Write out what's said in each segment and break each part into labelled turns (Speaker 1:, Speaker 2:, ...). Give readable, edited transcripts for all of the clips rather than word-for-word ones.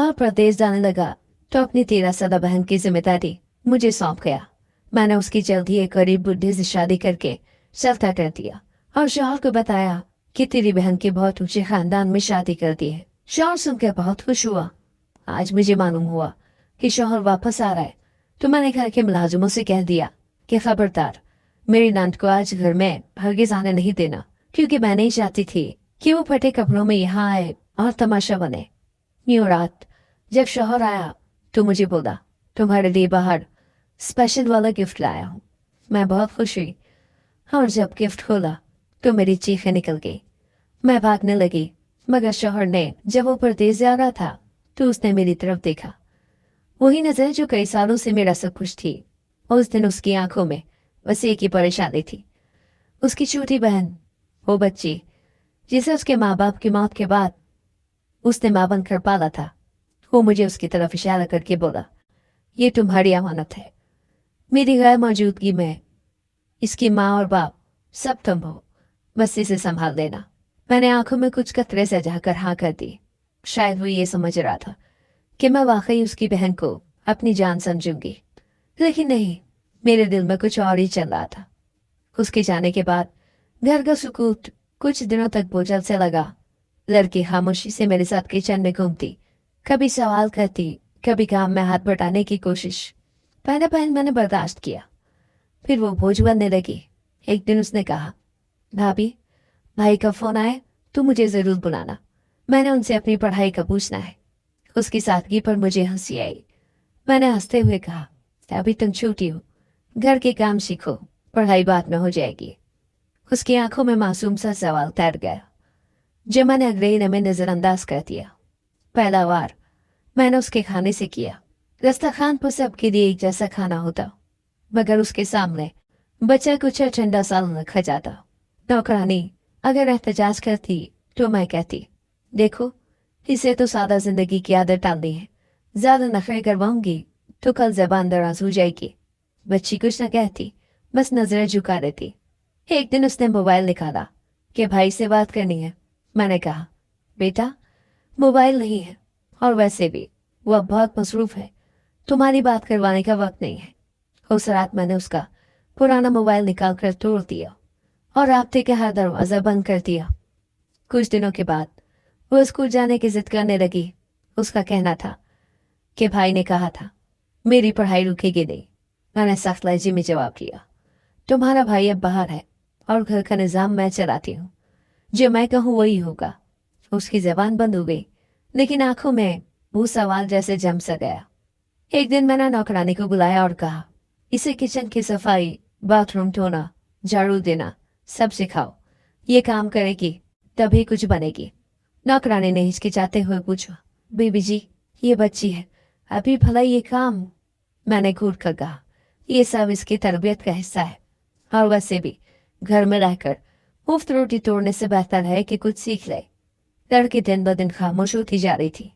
Speaker 1: और परदेश जाने लगा तो अपनी 13 साल बहन की जिम्मेदारी मुझे सौंप गया। मैंने उसकी जल्द ही एक गरीब बुढ़े से शादी करके सल्ता कर दिया और शौहर को बताया कि तेरी बहन के बहुत ऊंचे खानदान में शादी कर दी है। शौहर सुनकर बहुत खुश हुआ। आज मुझे मालूम हुआ कि शौहर वापस आ रहा है तो मैंने घर के मुलाजिमों से कह दिया कि खबरदार, मेरी नंद को आज घर में हरगिज आने नहीं देना, क्योंकि मैं नहीं चाहती थी कि वो फटे कपड़ों में यहाँ आए और तमाशा बने। यूं रात जब शौहर आया तो मुझे बोला, तुम्हारे लिए बाहर स्पेशल वाला गिफ्ट लाया हूँ। मैं बहुत खुश हुई और जब गिफ्ट खोला तो मेरी चीखें निकल गई। मैं भागने लगी, मगर शौहर ने जब वो परदेश जा रहा था तो उसने मेरी तरफ देखा। वही नजर जो कई सालों से मेरा सब कुछ थी। उस दिन उसकी आंखों में बस एक ही परेशानी थी, उसकी छोटी बहन, वो बच्ची जिसे उसके माँ बाप की मौत के बाद उसने माँ बनकर पाला था। वो मुझे उसकी तरफ इशारा करके बोला, ये तुम्हारी अमानत है, मेरी गैर मौजूदगी में इसकी माँ और बाप सब तुम हो, बस इसे संभाल लेना। मैंने आंखों में कुछ कतरे सजाकर हाँ कर दी। शायद वो ये समझ रहा था कि मैं वाकई उसकी बहन को अपनी जान समझूंगी, लेकिन नहीं, मेरे दिल में कुछ और ही चल रहा था। उसके जाने के बाद घर का सुकून कुछ दिनों तक बोझल से लगा। लड़की खामोशी से मेरे साथ किचन में घूमती, कभी सवाल करती, कभी काम में हाथ बटाने की कोशिश। पहले मैंने बर्दाश्त किया, फिर वो बोझ बनने लगी। एक दिन उसने कहा, भाभी, भाई का फोन आए तो मुझे जरूर बुलाना, मैंने उनसे अपनी पढ़ाई का पूछना है। उसकी सादगी पर मुझे हंसी आई। मैंने हंसते हुए कहा, अभी तुम छोटी हो, घर के काम सीखो, पढ़ाई बाद में हो जाएगी। उसकी आंखों में मासूम सा सवाल तैर गया जो मैंने अगले में नजरअंदाज कर दिया। पहला वार मैंने उसके खाने से किया। दस्तरखान पर सबके लिए एक जैसा खाना होता, मगर उसके सामने बचा कुछ ठंडा सा रखा जाता। नौकरानी अगर एहतजाज करती तो मैं कहती, देखो, इसे तो सादा जिंदगी की आदत डालनी है, ज्यादा नखरे करवाऊंगी तो कल जबान दराज हो जाएगी। बच्ची कुछ न कहती, बस नजरें झुका देती। एक दिन उसने मोबाइल निकाला कि भाई से बात करनी है। मैंने कहा, बेटा, मोबाइल नहीं है, और वैसे भी वो अब बहुत मसरूफ है, तुम्हारी बात करवाने का वक्त नहीं है। उस रात मैंने उसका पुराना मोबाइल निकाल कर तोड़ दिया और राब्ते के हर दरवाजा बंद कर दिया। कुछ दिनों के बाद वो स्कूल जाने की जिद करने लगी। उसका कहना था कि भाई ने कहा था मेरी पढ़ाई रुकेगी नहीं। मैंने सख्त लहजे में जवाब दिया, तुम्हारा भाई अब बाहर है और घर का निजाम मैं चलाती हूँ, जो मैं कहूँ वही होगा। उसकी जबान बंद हो गई, लेकिन आंखों में वो सवाल जैसे जम सा गया। एक दिन मैंने नौकरानी को बुलाया और कहा, इसे किचन की सफाई, बाथरूम धोना, झाड़ू देना सब सिखाओ। ये काम करेगी तभी कुछ बनेगी। नौकरानी ने हिचकिचाते हुए पूछा, बीबी जी, ये बच्ची है, अभी भला ये काम? मैंने घूर कर कहा, ये सब इसकी तरबियत का हिस्सा है, और वैसे भी घर में रहकर मुफ्त रोटी तोड़ने से बेहतर है कि कुछ सीख ले। लड़की दिन ब दिन खामोश होती जा रही थी।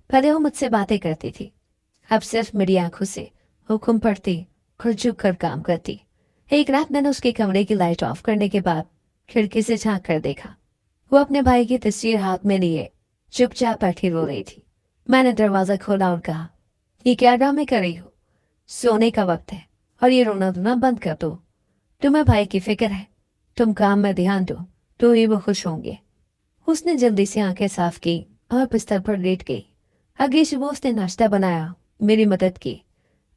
Speaker 1: पहले वो मुझसे बातें करती थी, अब सिर्फ मेरी आंखों से हुक्म पढ़ती और झुक कर काम करती। एक रात मैंने उसके कमरे की लाइट ऑफ करने के बाद खिड़की से झांक कर देखा। वो अपने भाई की तस्वीर हाथ में लिए चुपचाप बैठी रो रही थी। मैंने दरवाजा खोला और कहा, ये क्या ड्रामे कर रही हो? सोने का वक्त है और ये रोना धोना बंद कर दो। तुम्हें भाई की फिक्र है, तुम काम में ध्यान दो तो ही वो खुश होंगे। उसने जल्दी से आंखें साफ की और बिस्तर पर लेट गई। अगली सुबह उसने नाश्ता बनाया, मेरी मदद की,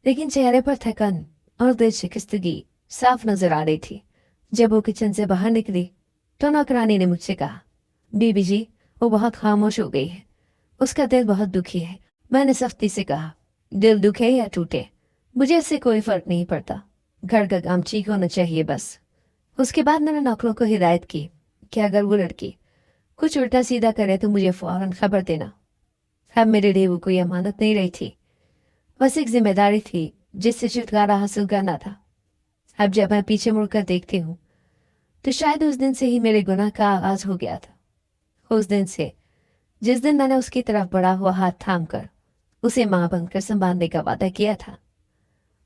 Speaker 1: लेकिन चेहरे पर थकन और दिल शिकस्तगी साफ नजर आ रही थी। जब वो किचन से बाहर निकली तो नौकरानी ने मुझसे कहा, बीबी जी, वो बहुत खामोश हो गई है, उसका दिल बहुत दुखी है। मैंने सख्ती से कहा, दिल दुखे या टूटे मुझे इससे कोई फर्क नहीं पड़ता, घर का काम ठीक होना चाहिए बस। उसके बाद मैंने नौकरों को हिदायत की कि अगर वो लड़की कुछ उल्टा सीधा करे तो मुझे फौरन खबर देना। अब मेरे लिए वो कोई अमानत नहीं रही थी, बस एक जिम्मेदारी थी जिससे छुटकारा हासिल करना था। अब जब मैं पीछे मुड़कर देखती हूँ तो शायद उस दिन से ही मेरे गुनाह का आगाज हो गया था। उस दिन से, जिस दिन मैंने उसकी तरफ बढ़ा हुआ हाथ थाम कर उसे मां बनकर संभालने का वादा किया था,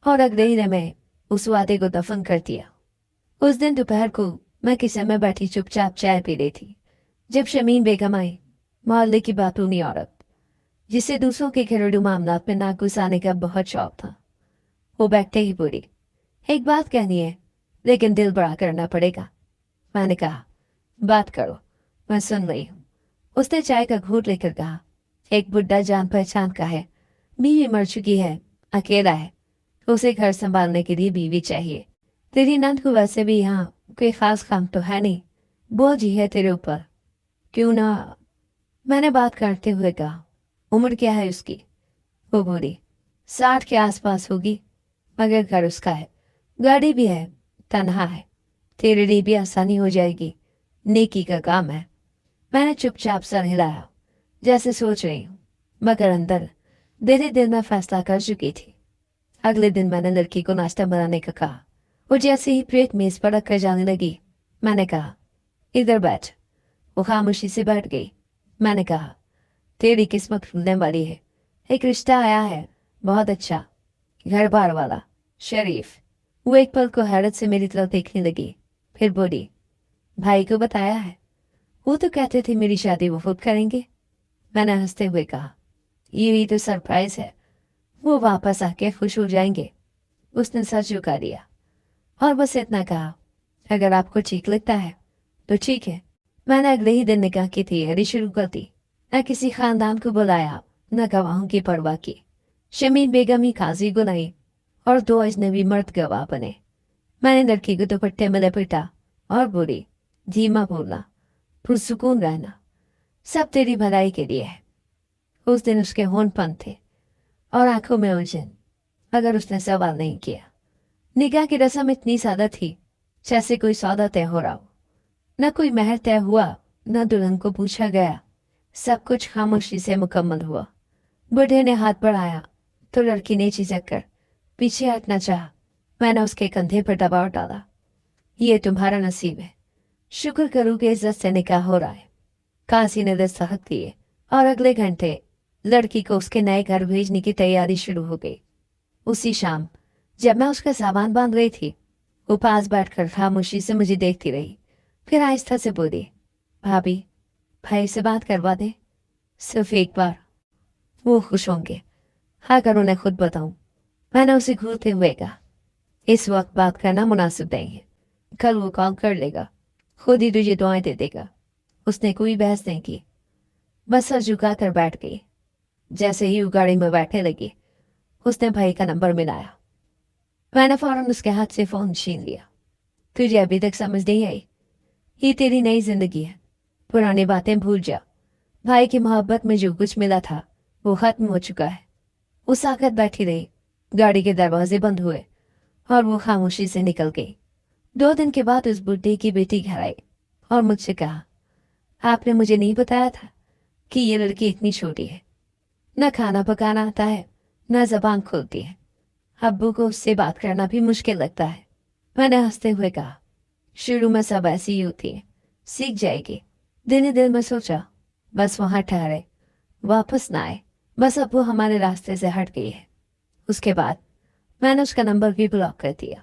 Speaker 1: और अगले ही मैं उस वादे को दफन कर दिया। उस दिन दोपहर को मैं किचन में बैठी चुपचाप चाय पी रही थी जब शमीन बेगम आई, मोहल्ले की बातूनी औरत। जिसे दूसरों के घरेलू मामलात में नाक घुसाने का बहुत शौक था। वो बैठते ही बोली, एक बात कहनी है, लेकिन दिल बड़ा करना पड़ेगा। मैंने कहा, बात करो, मैं सुन रही हूँ। उसने चाय का घूंट लेकर कहा, एक बुढ़ा जान पहचान का है, बीवी मर चुकी है, अकेला है, उसे घर संभालने के लिए बीवी चाहिए। तेरी नंद को वैसे भी यहाँ कोई खास काम तो है नहीं, बोझ ही है तेरे ऊपर, क्यों ना। मैंने बात करते हुए कहा, उम्र क्या है उसकी? वो बोली, 60 के आसपास होगी, मगर घर उसका है, गाड़ी भी है, तन्हा है, तेरे लिए भी आसानी हो जाएगी, नेकी का काम है। मैंने चुपचाप सर हिलाया, जैसे सोच रही हूँ, मगर अंदर धीरे दिल में फैसला कर चुकी थी। अगले दिन मैंने लड़की को नाश्ता बनाने का कहा। वो जैसे ही प्लेट मेज पर रख कर जाने लगी, मैंने कहा, इधर बैठ। वो खामोशी से बैठ गई। मैंने कहा, तेरी किस्मत खुलने वाली है, एक रिश्ता आया है, बहुत अच्छा, घर बार वाला, शरीफ। वो एक पल को हैरत से मेरी तरफ देखने लगी, फिर बोली, भाई को बताया है? वो तो कहते थे मेरी शादी वो खुद करेंगे। मैंने हंसते हुए कहा, यही तो सरप्राइज है, वो वापस आके खुश हो जाएंगे। उसने सर झुका दिया और बस इतना कहा, अगर आपको ठीक लगता है तो ठीक है। मैंने अगले ही दिन निकाह की तैयारी शुरू कर दी। न किसी खानदान को बुलाया, न गवाहों की परवाह की। शमीन बेगम ही काजी बुलाई और 2 अजनबी मर्द गवाह बने। मैंने लड़की को दुपट्टे में लपेटा और बोली, धीमा बोलना, पुरसुकून रहना, सब तेरी भलाई के लिए है। उस दिन उसके होनपन थे और आंखों में उलझन, मगर उसने सवाल नहीं किया। निकाह की रस्म इतनी सादा थी, जैसे कोई सौदा तय हो रहा हो। न कोई महर तय हुआ, न दुल्हन को पूछा गया, सब कुछ खामोशी से मुकम्मल हुआ। बूढ़े ने हाथ बढ़ाया तो लड़की ने झिझक कर पीछे हटना चाहा। मैंने उसके कंधे पर दबाव डाला, ये तुम्हारा नसीब है, शुक्र करूँ कि इज्जत से निकाह हो रहा है। काजी ने दस्तखत दिए और अगले घंटे लड़की को उसके नए घर भेजने की तैयारी शुरू हो गई। उसी शाम जब मैं उसका सामान बांध रही थी, वो पास बैठकर खामोशी से मुझे देखती रही, फिर आहिस्ता से बोली, भाभी, भाई से बात करवा दे, सिर्फ एक बार, वो खुश होंगे। हाँ, अगर उन्हें खुद बताऊं। मैंने उसे घूरते हुए कहा, इस वक्त बात करना मुनासिब नहीं है, कल वो कॉल कर लेगा, खुद ही तुझे दुआएं दे देगा। उसने कोई बहस नहीं की, बस सर झुका कर बैठ गई। जैसे ही वो गाड़ी में बैठने लगी, उसने भाई का नंबर मिलाया। मैंने फौरन उसके हाथ से फोन छीन लिया। तुझे अभी तक समझ नहीं आई? ये तेरी नई जिंदगी है, पुरानी बातें भूल जा। भाई की मोहब्बत में जो कुछ मिला था वो खत्म हो चुका है। वो साकत बैठी रही, गाड़ी के दरवाजे बंद हुए और वो खामोशी से निकल गई। 2 दिन के बाद उस बुढ़े की बेटी घर आई और मुझसे कहा, आपने मुझे नहीं बताया था कि ये लड़की इतनी छोटी है, न खाना पकाना आता है, न जबान खोलती है। अब्बू को उससे बात करना भी मुश्किल लगता है। मैंने हंसते हुए कहा, शुरू में सब ऐसी ही होती है, सीख जाएगी। दिन ही दिल में सोचा, बस वहां ठहरे, वापस ना आए, बस अब वो हमारे रास्ते से हट गई है। उसके बाद मैंने उसका नंबर भी ब्लॉक कर दिया।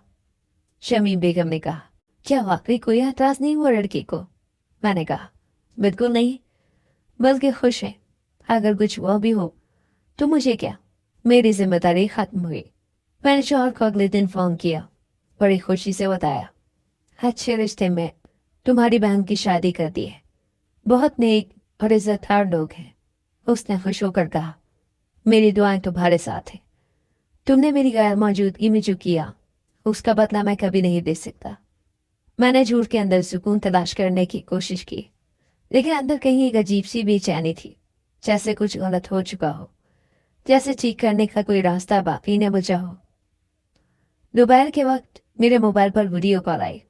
Speaker 1: शमीम बेगम ने कहा, क्या वाकई कोई एतराज नहीं हुआ लड़की को? मैंने कहा, बिल्कुल नहीं, बल्कि खुश है। अगर कुछ हुआ भी हो तो मुझे क्या, मेरी जिम्मेदारी खत्म हुई। मैंने शौहर को अगले दिन फोन किया, बड़ी खुशी से बताया, अच्छे रिश्ते में तुम्हारी बहन की शादी कर दी है, बहुत नेक और इज्जतदार लोग हैं। उसने खुश होकर कहा, मेरी दुआएं तुम्हारे साथ हैं। तुमने मेरी गैर मौजूदगी में जो किया उसका बदला मैं कभी नहीं दे सकता। मैंने झूठ के अंदर सुकून तलाश करने की कोशिश की, लेकिन अंदर कहीं एक अजीब सी बेचैनी थी, जैसे कुछ गलत हो चुका हो, जैसे ठीक करने का कोई रास्ता बाकी न बचा हो। दोपहर के वक्त मेरे मोबाइल पर वीडियो कॉल आई।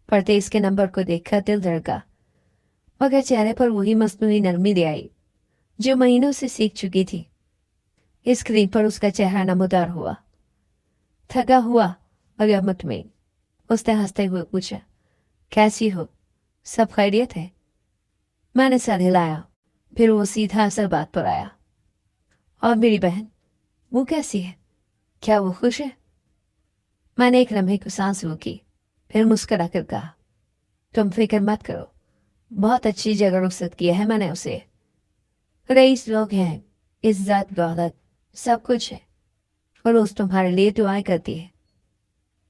Speaker 1: पढ़ते इसके नंबर को देखकर दिल धड़का, मगर चेहरे पर वही मस्नूई नरमी ले आई जो महीनों से सीख चुकी थी। इस स्क्रीन पर उसका चेहरा नमूदार हुआ, थका हुआ मगर मुतमईन। उसने हंसते हुए पूछा, कैसी हो, सब खैरियत है? मैंने सर हिलाया, फिर वो सीधा असल बात पर आया, और मेरी बहन, वो कैसी है, क्या वो खुश है? मैंने एक लम्हे को सांस रोकी, फिर मुस्कुरा कर कहा, तुम फिक्र मत करो, बहुत अच्छी जगह रुखसत किया है मैंने उसे। रईस लोग हैं, इज्जत दौलत सब कुछ है, और रोज तुम्हारे लिए दुआएं करती है।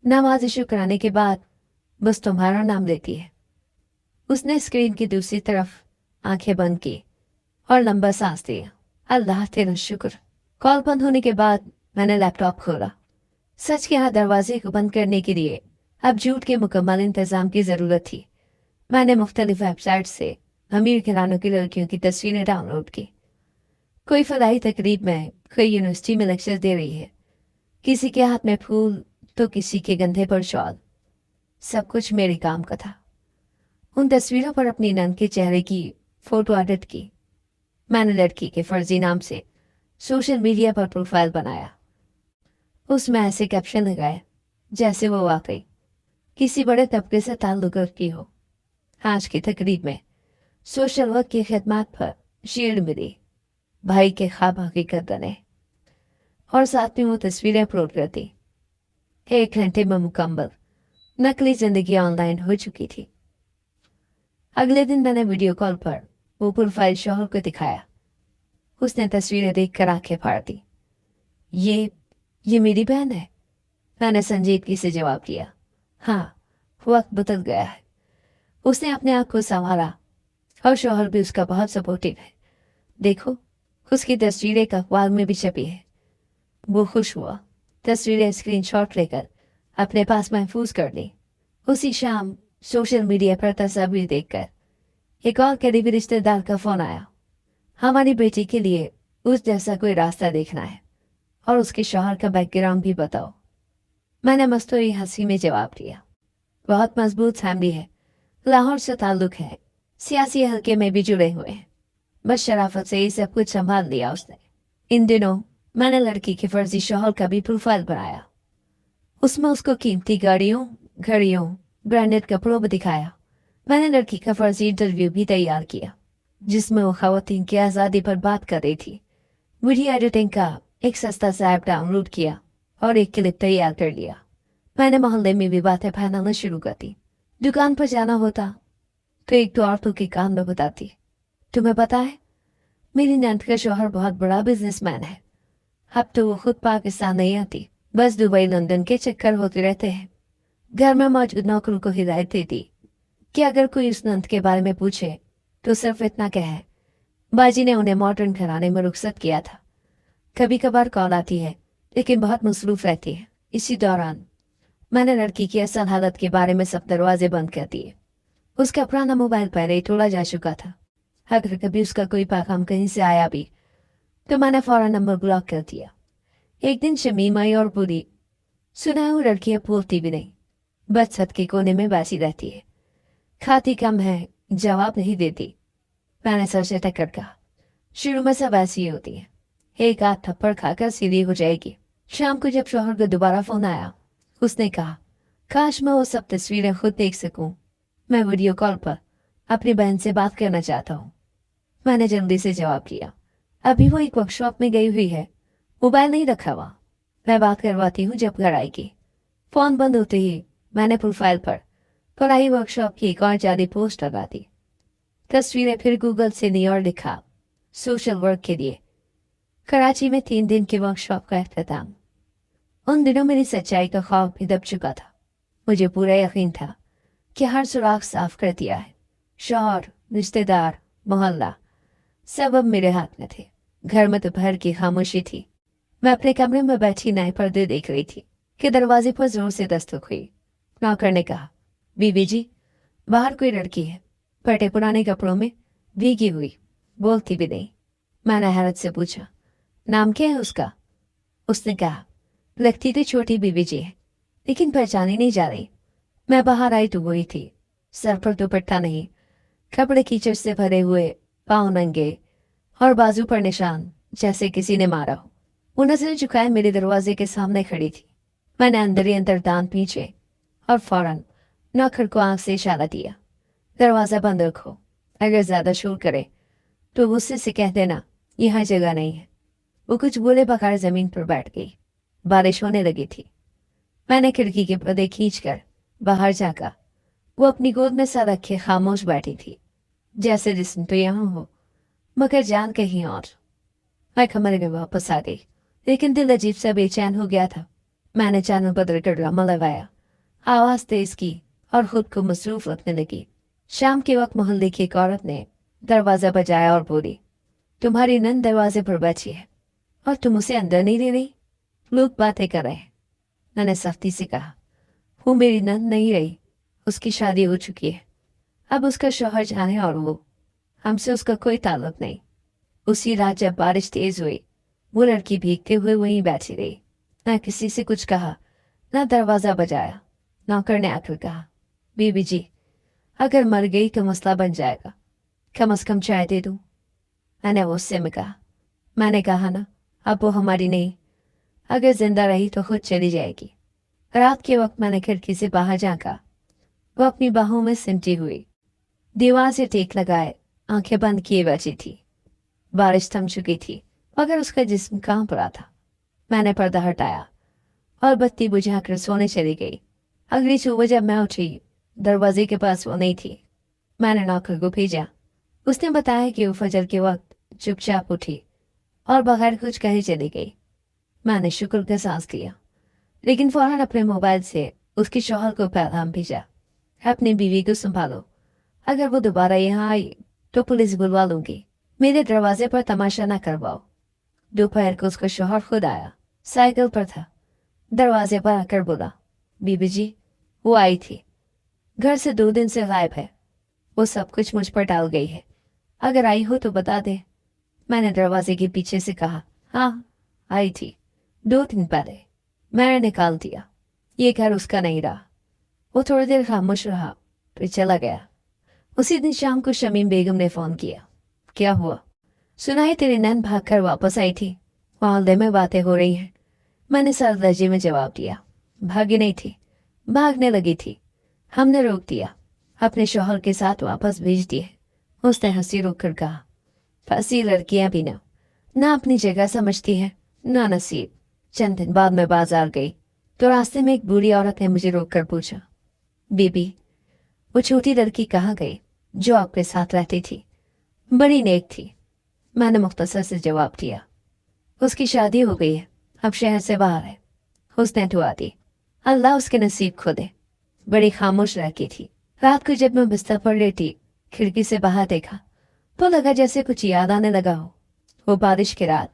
Speaker 1: नमाज शुक्राने के बाद बस तुम्हारा नाम लेती है। उसने स्क्रीन की दूसरी तरफ आंखें बंद की और लंबा सांस लिया। अल्लाह तेरा शुक्र। कॉल बंद होने के बाद मैंने लैपटॉप खोला। सच के यहाँ दरवाजे को बंद करने के लिए अब झूठ के मुकम्मल इंतजाम की जरूरत थी। मैंने मुख्तलिफ वेबसाइट से अमीर घरानों की लड़कियों की तस्वीरें डाउनलोड की। कोई फलाही तकरीब में, कोई यूनिवर्सिटी में लेक्चर दे रही है, किसी के हाथ में फूल तो किसी के कंधे पर शॉल। सब कुछ मेरे काम का था। उन तस्वीरों पर अपनी नंद के चेहरे की फोटो एडिट की। मैंने लड़की के फर्जी नाम से सोशल मीडिया पर प्रोफाइल बनाया। उसमें ऐसे कैप्शन लगाए जैसे वो वाकई किसी बड़े तबके से ताल्लुक रखती हो। आज की तकरीब में सोशल वर्क की खिदमत पर शील्ड मिली, भाई के ख्वाब हकीकत बने, और साथ में वो तस्वीरें अपलोड करती। 1 घंटे में मुकम्मल नकली जिंदगी ऑनलाइन हो चुकी थी। अगले दिन मैंने वीडियो कॉल पर वो प्रोफाइल शौहर को दिखाया। उसने तस्वीरें देखकर आंखें फाड़ दी। ये मेरी बहन है। मैंने संजीदगी से जवाब दिया। हाँ, वक्त बदल गया है। उसने अपने आप को संवारा, और शौहर भी उसका बहुत सपोर्टिव है। देखो, उसकी तस्वीरें अखबार में भी छपी है। वो खुश हुआ, तस्वीरें स्क्रीनशॉट लेकर अपने पास महफूज कर ली। उसी शाम सोशल मीडिया पर तस्वीर देखकर एक और करीबी रिश्तेदार का फोन आया। हमारी बेटी के लिए उस जैसा कोई रास्ता देखना है, और उसके शौहर का बैकग्राउंड भी बताओ। मैंने मस्तूरी हंसी में जवाब दिया। बहुत मजबूत फैमिली है, लाहौर से ताल्लुक है, सियासी हल्के में भी जुड़े हुए हैं। बस शराफत से ही सब कुछ संभाल लिया उसने। इन दिनों मैंने लड़की के फर्जी शौहर का भी प्रोफाइल बनाया। उसमें उसको कीमती गाड़ियों, घड़ियों, ब्रांडेड कपड़ों में दिखाया। मैंने लड़की का फर्जी इंटरव्यू भी तैयार किया, जिसमें वो खवातीन की आज़ादी पर बात कर रही थी। वीडियो एडिटिंग का एक सस्ता सा ऐप डाउनलोड किया और एक क्लिप तैयार कर लिया। मैंने मोहल्ले में भी बातें फैलाना शुरू कर दी। दुकान पर जाना होता तो एक दो औरतों के कान में बताती, तुम्हें पता है, मेरी नंद का शौहर बहुत बड़ा बिजनेसमैन है। अब तो वो खुद पाकिस्तान नहीं आती, बस दुबई लंदन के चक्कर होते रहते हैं। घर में मौजूद नौकरों को हिदायत देती कि अगर कोई उस नंद के बारे में पूछे तो सिर्फ इतना कहे, बाजी ने उन्हें मॉडर्न घराने में रुखसत किया था। कभी कभार कॉल आती है, लेकिन बहुत मसरूफ रहती है। इसी दौरान मैंने लड़की की असल हालत के बारे में सब दरवाजे बंद कर दिए। उसका पुराना मोबाइल पहले ही तोड़ा जा चुका था। अगर कभी उसका कोई पैगाम कहीं से आया भी तो मैंने फौरन नंबर ब्लॉक कर दिया। एक दिन शमीम आई और बोली, सुना है वो लड़की अब बोलती भी नहीं, बस छत के कोने में बैठी रहती है, खाती कम है, जवाब नहीं देती। मैंने सर से टक्कर कहा, शुरू में सब ऐसी ही होती है, एक आध थप्पड़ खाकर सीधी हो जाएगी। शाम को जब शौहर का दोबारा फोन आया, उसने कहा, काश मैं वो सब तस्वीरें खुद देख सकूं। मैं वीडियो कॉल पर अपनी बहन से बात करना चाहता हूँ। मैंने जल्दी से जवाब दिया, अभी वो एक वर्कशॉप में गई हुई है, मोबाइल नहीं रखा हुआ। मैं बात करवाती हूँ जब घर आएगी। फोन बंद होते ही मैंने प्रोफाइल पर पढ़ाई वर्कशॉप की एक और जाली पोस्ट लगा दी। तस्वीरें फिर गूगल से ली और लिखा, सोशल वर्क के लिए कराची में 3 दिन के वर्कशॉप का अख्ताम। उन दिनों मेरी सच्चाई का ख्वाब भी दब चुका था। मुझे पूरा यकीन था कि हर सुराख साफ कर दिया है। शौहर, रिश्तेदार, मोहल्ला सब अब मेरे हाथ में थे। घर में दोपहर की खामोशी थी। मैं अपने कमरे में बैठी नए पर्दे देख रही थी कि दरवाजे पर जोर से दस्तक हुई। नौकर ने कहा, बीबी जी, बाहर कोई लड़की है, फटे पुराने कपड़ों में, भीगी हुई, बोलती भी नहीं। मैंने हैरत से पूछा, नाम क्या है उसका? उसने कहा, लगती तो छोटी बीबी जी है, लेकिन पहचानी नहीं जा रही। मैं बाहर आई तो वही थी, सर पर दुपट्टा नहीं, कपड़े कीचड़ से भरे हुए, पाँव नंगे और बाजू पर निशान जैसे किसी ने मारा हो। वो नजर झुकाए मेरे दरवाजे के सामने खड़ी थी। मैंने अंदर ही अंदर दांत पीछे और फौरन नौकर को आंख से इशारा दिया, दरवाजा बंद रखो, अगर ज्यादा शोर करे तो गुस्से से कह देना यहाँ जगह नहीं है। वो कुछ बोले बगैर जमीन पर बैठ गई। बारिश होने लगी थी। मैंने खिड़की के पर्दे खींचकर बाहर झाँका। वो अपनी गोद में सर रखे खामोश बैठी थी, जैसे जिस्म तो यहाँ हो मगर जान कहीं और। मैं कमरे में वापस आ गई, लेकिन दिल अजीब सा बेचैन हो गया था। मैंने चैनल बदल कर ड्रामा लगाया, आवाज तेज की और खुद को मसरूफ रखने लगी। शाम के वक्त मोहल्ले की एक औरत ने दरवाजा बजाया और बोली, तुम्हारी नंद दरवाजे पर बैठी है और तुम उसे अंदर नहीं दे रही। लोग बातें कर रहे हैं। मैंने सख्ती से कहा, वो मेरी नंद नहीं रही, उसकी शादी हो चुकी है। अब उसका शौहर जाने और वो, हमसे उसका कोई ताल्लुक नहीं। उसी रात जब बारिश तेज हुई, वो लड़की भीगते हुए वहीं बैठी रही। न किसी से कुछ कहा, न दरवाजा बजाया। नौकर ने आकर कहा, बीबी जी, अगर मर गई तो मसला बन जाएगा, कम से कम चाय दे दूं। मैंने गुस्से में कहा, मैंने कहा ना, अब वो हमारी नहीं, अगर जिंदा रही तो खुद चली जाएगी। रात के वक्त मैंने खिड़की से बाहर झांका। वो अपनी बाहों में सिमटी हुई दीवार से टेक लगाए आंखें बंद किए बैठी थी। बारिश थम चुकी थी मगर उसका जिस्म कांप रहा था। मैंने पर्दा हटाया और बत्ती बुझाकर सोने चली गई। अगली सुबह जब मैं उठी, दरवाजे के पास वो नहीं थी। मैंने नौकर को भेजा। उसने बताया कि वो फजर के वक्त चुपचाप उठी और बगैर कुछ कहे चली गई। मैंने शुक्र का सांस लिया, लेकिन फौरन अपने मोबाइल से उसके शौहर को पैगाम भेजा, अपनी बीवी को संभालो, अगर वो दोबारा यहाँ आई तो पुलिस बुलवा लूंगी। मेरे दरवाजे पर तमाशा न करवाओ। दोपहर को उसका शौहर खुद आया, साइकिल पर था। दरवाजे पर आकर बोला, बीबी जी, वो आई थी, घर से 2 दिन से गायब है। वो सब कुछ मुझ पर डाल गई है, अगर आई हो तो बता दे। मैंने दरवाजे के पीछे से कहा, हाँ आई थी, 2 दिन पहले। मैंने निकाल दिया। ये घर उसका नहीं रहा। वो थोड़ी देर खामोश रहा, फिर चला गया। उसी दिन शाम को शमीम बेगम ने फोन किया, क्या हुआ? सुना है तेरी नैन भाग कर वापस आई थी, मोहल्ले में बातें हो रही हैं। मैंने सर लहजे में जवाब दिया, भागी नहीं थी, भागने लगी थी, हमने रोक दिया, अपने शौहर के साथ वापस भेज दिए। उसने हंसी रोक कर कहा, फंसी लड़कियां भी ना अपनी जगह समझती है, ना नसीब। चंद दिन बाद मैं बाजार गई तो रास्ते में एक बूढ़ी औरत ने मुझे रोक कर पूछा, बीबी, वो छोटी लड़की कहाँ गई जो आपके साथ रहती थी? बड़ी नेक थी। मैंने मुख्तसर से जवाब दिया, उसकी शादी हो गई है, अब शहर से बाहर है। उसने दुआ दी, अल्लाह उसके नसीब खोले। बड़ी खामोश लड़की थी। रात को जब मैं बिस्तर पर लेटी खिड़की से बाहर देखा तो लगा जैसे कुछ याद आने लगा हो। वो बारिश की रात,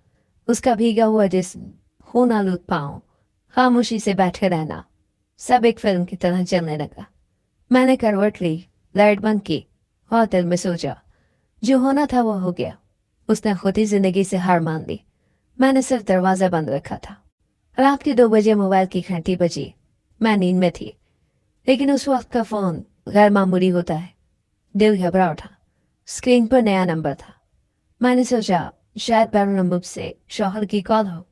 Speaker 1: उसका भीगा हुआ जिस्म, खून आलूद पाँव, खामोशी से बैठे रहना, सब एक फिल्म की तरह चलने लगा। मैंने करवट ली, लाइट बंद की और दिल में सोचा, जो होना था वो हो गया। उसने खुद ही जिंदगी से हार मान ली। मैंने सिर्फ दरवाजा बंद रखा था। रात के 2 बजे मोबाइल की घंटी बजी। मैं नींद में थी, लेकिन उस वक्त का फोन गैर मामूली होता है। दिल घबरा उठा। स्क्रीन पर नया नंबर था। मैंने सोचा शायद बैरून नंबर से शौहर की कॉल हो,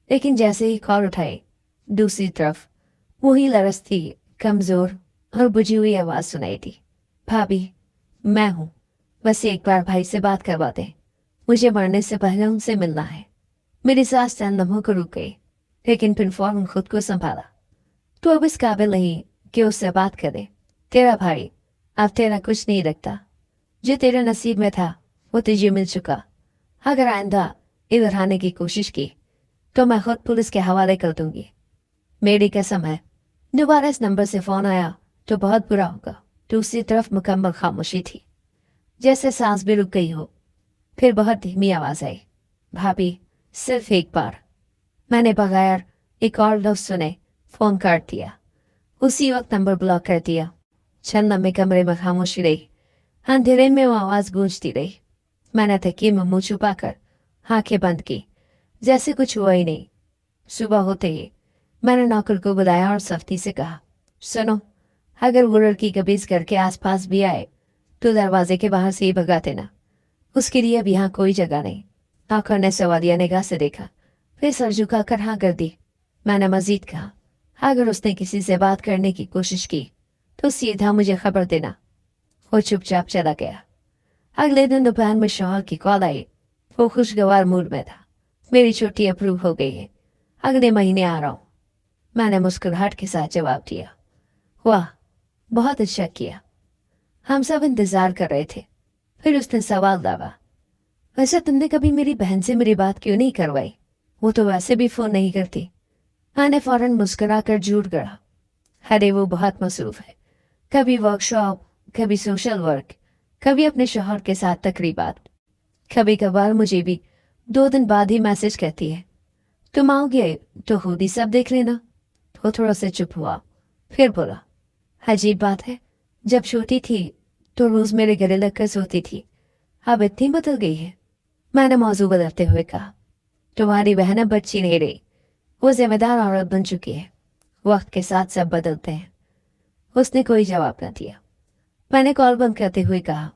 Speaker 1: लेकिन जैसे ही कॉल उठाई, दूसरी तरफ वही लरसती, कमजोर और बुझी हुई आवाज सुनाई दी, भाभी, मैं हूं, बस एक बार भाई से बात करवा दे, मुझे मरने से पहले उनसे मिलना है। मेरी सांस चंद लम्हों को रुक गई, लेकिन फिर फौरन खुद को संभाला। तो अब इस काबिल नहीं कि उससे बात करे। तेरा भाई अब तेरा कुछ नहीं रखता। जो तेरे नसीब में था वो तुझे मिल चुका। अगर आइंदा इधर आने की कोशिश की तो मैं खुद पुलिस के हवाले कर दूंगी। मेरी कसम है। दोबारा इस नंबर से फोन आया तो बहुत बुरा होगा। दूसरी तरफ मुकम्मल खामोशी थी, जैसे सांस भी रुक गई हो। फिर बहुत धीमी आवाज आई, भाभी, सिर्फ एक बार। मैंने बगैर एक और लफ्ज सुने फोन काट दिया। उसी वक्त नंबर ब्लॉक कर दिया। चंद लम्हे कमरे में खामोशी रही। अंधेरे में वो आवाज गूंजती रही। मैंने तकिए में मुंह छुपाकर आंखें बंद की, जैसे कुछ हुआ ही नहीं। सुबह होते ही मैंने नौकर को बुलाया और सख्ती से कहा, सुनो, अगर वो लड़की कभी इस घर के आसपास भी आए तो दरवाजे के बाहर से ही भगा देना। उसके लिए अब यहाँ कोई जगह नहीं। नौकर ने सवालिया निगाह से देखा, फिर सर झुकाकर हाँ कर दी। मैंने मजीद कहा, अगर उसने किसी से बात करने की कोशिश की तो सीधा मुझे खबर देना। वो चुपचाप चला गया। अगले दिन दोपहर में शौहर की कॉल आई। वो खुशगवार मूड में था, मेरी छुट्टी अप्रूव हो गई है, अगले महीने आ रहा हूँ। मैंने मुस्कुराहट के साथ जवाब दिया, वाह, बहुत अच्छा किया। हम सब इंतजार कर रहे थे। फिर उसने सवाल दागा, वैसे तुमने कभी मेरी बहन से मेरी बात क्यों नहीं करवाई? वो तो वैसे भी फोन नहीं करती। मैंने फौरन मुस्कुरा कर झूठ गढ़ा। अरे वो बहुत मसरूफ है, कभी वर्कशॉप, कभी सोशल वर्क, कभी अपने शौहर के साथ तकरीबात। कभी कभार मुझे भी 2 दिन बाद ही मैसेज करती है, तुम आओगे तो खुद ही सब देख लेना। वो थोड़ा सा चुप हुआ, फिर बोला, अजीब बात है, जब छोटी थी तो रोज मेरे गले लगकर सोती थी, अब इतनी बदल गई है। मैंने मौजू बदलते हुए कहा, तुम्हारी बहन अब बच्ची नहीं रही, वो जिम्मेदार औरत बन चुकी है। वक्त के साथ सब बदलते हैं। उसने कोई जवाब न दिया। मैंने कॉल बंद करते हुए कहा,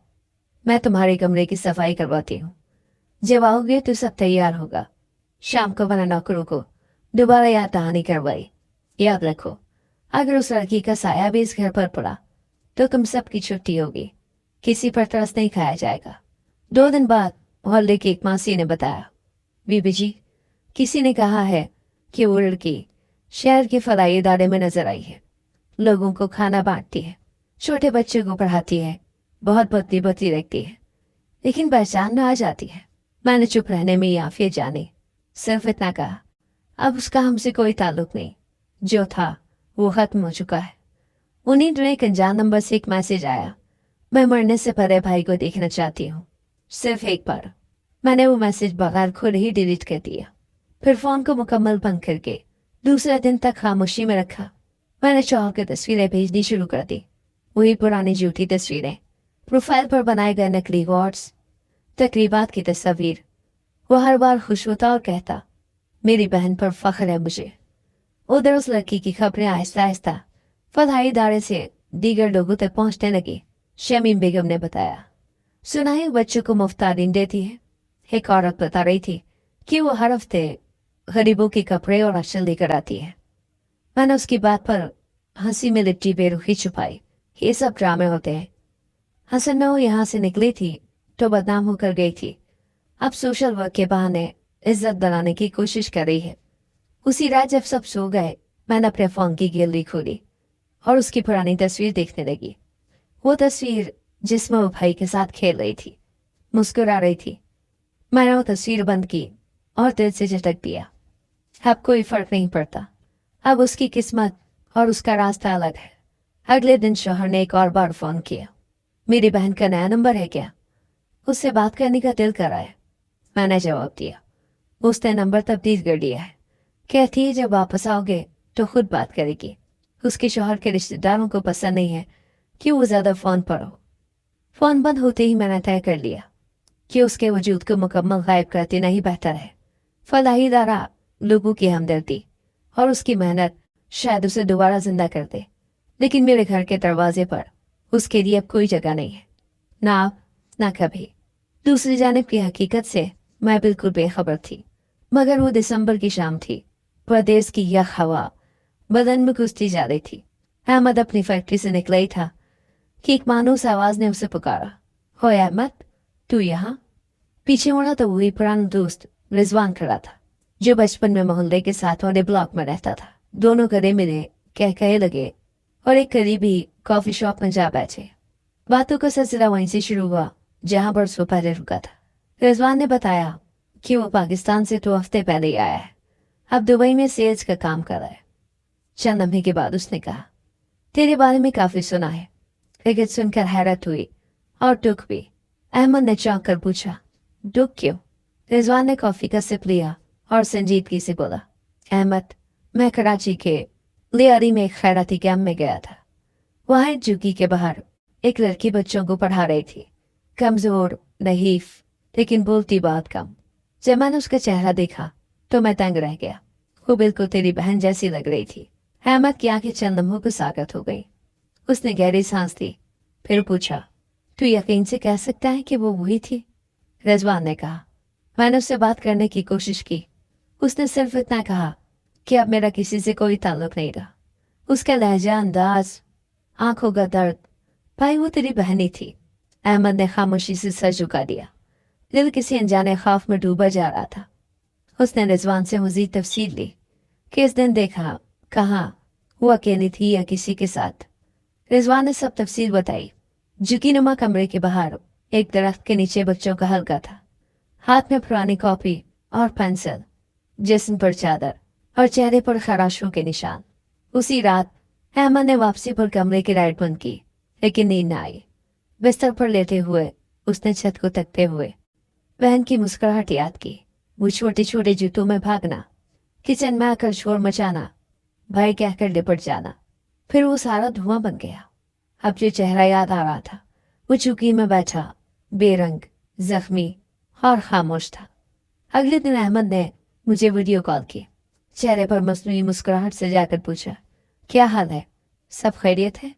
Speaker 1: मैं तुम्हारे कमरे की सफाई करवाती हूँ, जब आओगे तो सब तैयार होगा। शाम को बना नौकरों को दोबारा याद दहानी करवाई। याद रखो, अगर उस लड़की का साया भी इस घर पर पड़ा तो तुम सबकी छुट्टी होगी, किसी पर तरस नहीं खाया जाएगा। 2 दिन बाद मोहल्ले की एक मासी ने बताया, बीबी जी, किसी ने कहा है कि वो लड़की शहर के फलाई इदारे में नजर आई है, लोगों को खाना बांटती है, छोटे बच्चों को पढ़ाती है, बहुत बदली बदली रखती है, लेकिन पहचान न आ जाती है। मैंने चुप रहने में याफियत जानी, सिर्फ इतना कहा, अब उसका हमसे कोई ताल्लुक नहीं, जो था वो खत्म हो चुका है। उन्हीं दिनों एक अनजान नंबर से एक मैसेज आया, मैं मरने से पहले भाई को देखना चाहती हूँ, सिर्फ एक बार। मैंने वो मैसेज बगैर खुद ही डिलीट कर दिया, फिर फोन को मुकम्मल बंद करके दूसरे दिन तक खामोशी में रखा। मैंने शौहर की तस्वीरें भेजनी शुरू कर दी, वही पुरानी झूठी तस्वीरें, प्रोफाइल पर बनाए गए नकली वर्ड्स, तकरीबात की तस्वीर। वो हर बार खुश होता और कहता, मेरी बहन पर फख्र है मुझे। उधर उस लड़की की खबरें आहिस्ता आहिस्ता फलाही इदारे से दीगर लोगों तक पहुंचने लगी। शमीम बेगम ने बताया, सुना है बच्चों को मुफ्त तालीम देती है। एक औरत बता रही थी कि वो हर हफ्ते गरीबों के कपड़े और राशन लेकर आती है। मैंने उसकी बात पर हंसी में लिपटी बेरुखी छुपाई, ये सब ड्रामे होते हैं। हसन में वो यहाँ से निकली थी तो बदनाम होकर गई थी, अब सोशल वर्क के बहाने इज्जत बनाने की कोशिश कर रही है। उसी रात जब सब सो गए, मैंने अपने फोन की गैलरी खोली और उसकी पुरानी तस्वीर देखने लगी। वो तस्वीर जिसमें वो भाई के साथ खेल रही थी, मुस्कुरा रही थी। मैंने वो तस्वीर बंद की और दिल से झटक दिया। अब कोई फर्क नहीं पड़ता, अब उसकी किस्मत और उसका रास्ता अलग है। अगले दिन शौहर ने एक और बार फोन किया, मेरी बहन का नया नंबर है क्या, उससे बात करने का दिल कर रहा है। मैंने जवाब दिया, उसने नंबर तब्दील कर दिया है, कहती है जब वापस आओगे तो खुद बात करेगी। उसके शौहर के रिश्तेदारों को पसंद नहीं है कि वो ज़्यादा फ़ोन पर हो। फ़ोन बंद होते ही मैंने तय कर लिया कि उसके वजूद को मुकम्मल गायब कर देना ही बेहतर है। फलाही इदारा लोगों की हमदर्दी और उसकी मेहनत शायद उसे दोबारा जिंदा कर दे, लेकिन मेरे घर के दरवाजे पर उसके लिए अब कोई जगह नहीं है, ना अब ना कभी। दूसरी जानिब की हकीकत से मैं बिल्कुल बेखबर थी, मगर वो दिसंबर की शाम थी। प्रदेश की यह हवा बदन में घुसती जा रही थी। अहमद अपनी फैक्ट्री से निकला ही था कि एक मानूस आवाज ने उसे पुकारा, हो अहमद, तू यहाँ? पीछे मुड़ा तो वही पुराना दोस्त रिजवान खड़ा था, जो बचपन में मोहल्ले के साथ वाले ब्लॉक में रहता था। दोनों गले मिले, कहे लगे और एक करीबी कॉफी शॉप में जा बैठे। बातों का सिलसिला वहीं से शुरू हुआ जहां बरसों पहले रुका था। रिजवान ने बताया कि वो पाकिस्तान से 2 हफ्ते पहले ही आया है, अब दुबई में सेल्स का काम कर रहा है। चंद लम्हे के बाद उसने कहा, तेरे बारे में काफी सुना है। लेकिन सुनकर हैरत हुई और दुख भी। अहमद ने चौंक कर पूछा, दुख क्यों? रिजवान ने कॉफी का सिप लिया और संजीदगी से बोला, अहमद, मैं कराची के लियारी में एक खैराती कैंप में गया था। वहां एक झुग्गी के बाहर एक लड़की बच्चों को पढ़ा रही थी, कमजोर, नहीफ, लेकिन बोलती बहुत कम। जब मैंने उसका चेहरा देखा तो मैं तंग रह गया। वो बिल्कुल तेरी बहन जैसी लग रही थी। अहमद की आंखें चंद लम्हों को साकत हो गई। उसने गहरी सांस ली, फिर पूछा, तू यकीन से कह सकता है कि वो वही थी? रिजवान ने कहा, मैंने उससे बात करने की कोशिश की, उसने सिर्फ इतना कहा कि अब मेरा किसी से कोई ताल्लुक नहीं रहा। उसका लहजा, अंदाज, आंखों का दर्द, भाई वो तेरी बहन ही थी। अहमद ने खामोशी से सर झुका दिया, दिल किसी अनजाने खौफ में डूबा जा रहा था। उसने रिजवान से मजीद तफसील ली कि इस दिन देखा, कहाँ, वो अकेली थी या किसी के साथ। रिजवान ने सब तफसील बताई। झुकी नुमा कमरे के बाहर एक दरख्त के नीचे बच्चों का हल्का था। हाथ में पुरानी कॉपी और पेंसिल, जिस्म पर चादर और चेहरे पर खराशों के निशान। उसी रात अहमद ने वापसी पर कमरे की लाइट बंद की, लेकिन नींद न आई। बिस्तर पर लेटे हुए उसने छत को तकते हुए बहन की मुस्कुराहट याद की। वो छोटे छोटे जूतों में भागना, किचन में आकर शोर मचाना, भाई कहकर लिपट जाना, फिर वो सारा धुआं बन गया। अब जो चेहरा याद आ रहा था वो चुकी में बैठा, बेरंग, जख्मी और खामोश था। अगले दिन अहमद ने मुझे वीडियो कॉल की। चेहरे पर मसनूई मुस्कुराहट से जाकर पूछा, क्या हाल है, सब खैरियत है?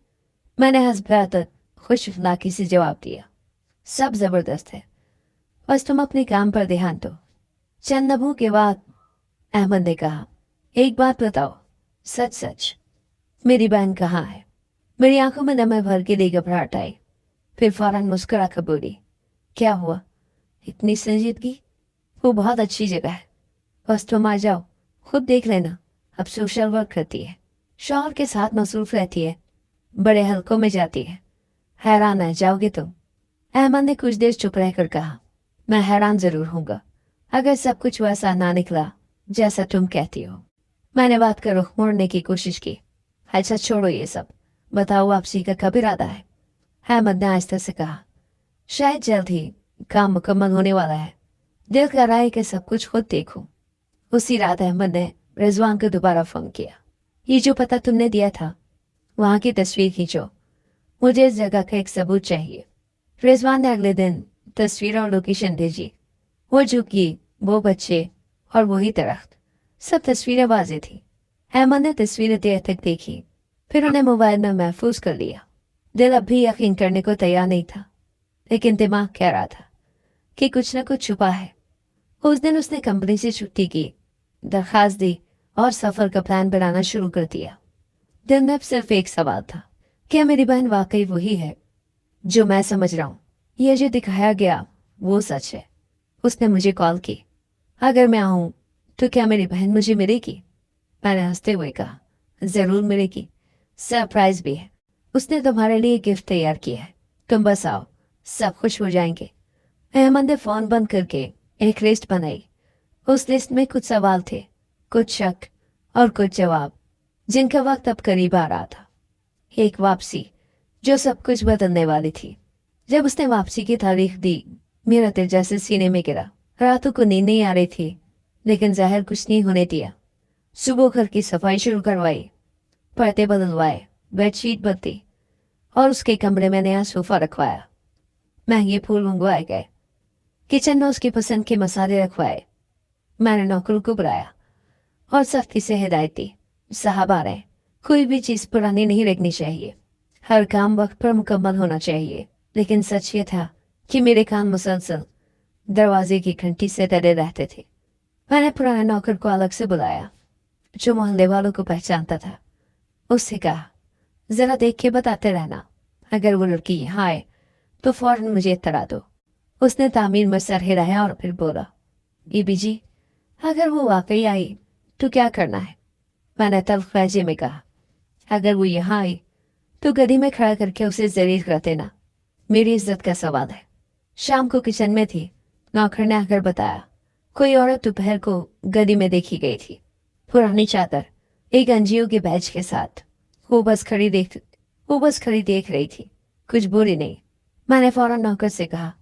Speaker 1: मैंने हंसकर खुश अखलाकी से जवाब दिया, सब जबरदस्त है, बस तुम अपने काम पर ध्यान दो। चंद लम्हों के बाद अहमद ने कहा, एक बात बताओ, सच सच, मेरी बहन कहाँ है? मेरी आंखों में नमक भर के लिए घबराहट आई, फिर फौरन मुस्कुरा कर बोली, क्या हुआ, इतनी संजीदगी? वो बहुत अच्छी जगह है, बस तुम आ जाओ, खुद देख लेना। अब सोशल वर्क करती है, शौहर के साथ मसरूफ रहती है, बड़े हलकों में जाती है। हैरान है जाओगे तुम? अहमद ने कुछ देर चुप रहकर कहा, मैं हैरान जरूर हूँगा, अगर सब कुछ वैसा ना निकला जैसा तुम कहती हो। मैंने बात कर रुख मोड़ने की कोशिश की। अच्छा छोड़ो ये सब, बताओ वापसी का कब इरादा है? अहमद ने आहिस्ता से कहा, शायद जल्द ही काम मुकम्मल होने वाला है, दिल कर रहा है कि सब कुछ खुद देखूं। उसी रात अहमद ने रिजवान को दोबारा फोन किया, ये जो पता तुमने दिया था वहां की तस्वीर खींचो, मुझे इस जगह का एक सबूत चाहिए। रिजवान ने अगले दिन तस्वीर और लोकेशन भेजी। वो झुकी, वो बच्चे और वही दरख्त, सब तस्वीरें वाज़ेह थी। अहमद ने तस्वीरें देर तक देखी, फिर उन्हें मोबाइल में महफूज कर लिया। दिल अब भी यकीन करने को तैयार नहीं था, लेकिन दिमाग कह रहा था कि कुछ न कुछ छुपा है। उस दिन उसने कंपनी से छुट्टी की, दरखास्त दी और सफ़र का प्लान बनाना शुरू कर दिया। दिल में अब सिर्फ एक सवाल था, क्या मेरी बहन वाकई वही है जो मैं समझ रहा हूँ? यह जो दिखाया गया वो सच है? उसने मुझे कॉल की, अगर मैं आऊँ तो क्या मेरी बहन मुझे मिलेगी? मैंने हंसते हुए कहा, ज़रूर मिलेगी, सरप्राइज भी है। उसने तुम्हारे लिए गिफ्ट तैयार किया है, तुम बस आओ, सब खुश हो जाएंगे। अहमद ने फ़ोन बंद करके एक लिस्ट बनाई। उस लिस्ट में कुछ सवाल थे, कुछ शक और कुछ जवाब, जिनका वक्त अब करीब आ रहा था। एक वापसी जो सब कुछ बदलने वाली थी। जब उसने वापसी की तारीख दी, मेरा दिल जैसे सीने में गिरा। रातों को नींद नहीं आ रही थी, लेकिन ज़ाहिर कुछ नहीं होने दिया। सुबह घर की सफाई शुरू करवाई, पर्दे बदलवाए, बेडशीट बदली और उसके कमरे में नया सोफा रखवाया। महंगे फूल मंगवाए गए, किचन में उसकी पसंद के मसाले रखवाए। मैंने नौकरों को बुलाया और सख्ती से हिदायत दी, साहब आ रहे, कोई भी चीज़ पुरानी नहीं रखनी चाहिए, हर काम वक्त पर मुकम्मल होना चाहिए। लेकिन सच ये था कि मेरे कान मुसलसल दरवाजे की घंटी से डरे रहते थे। मैंने पुराने नौकर को अलग से बुलाया, जो मोहल्ले वालों को पहचानता था। उससे कहा, ज़रा देख के बताते रहना, अगर वो लड़की यहाँ आए तो फौरन मुझे इत्तला दो। उसने तामीर में सर हिलाया और फिर बोला, बीबी जी, अगर वो वाकई आई तो क्या करना है? मैंने तल्ख लहजे में कहा, अगर वो यहाँ आई तो गली में खड़ा करके उसे जलील कर देना, मेरी इज्जत का सवाल है। शाम को किचन में थी, नौकर ने आकर बताया, कोई औरत दोपहर को गली में देखी गई थी, पुरानी चादर, एक एनजीओ के बैच के साथ। वो बस खड़ी देख रही थी, कुछ बोली नहीं। मैंने फौरन नौकर से कहा,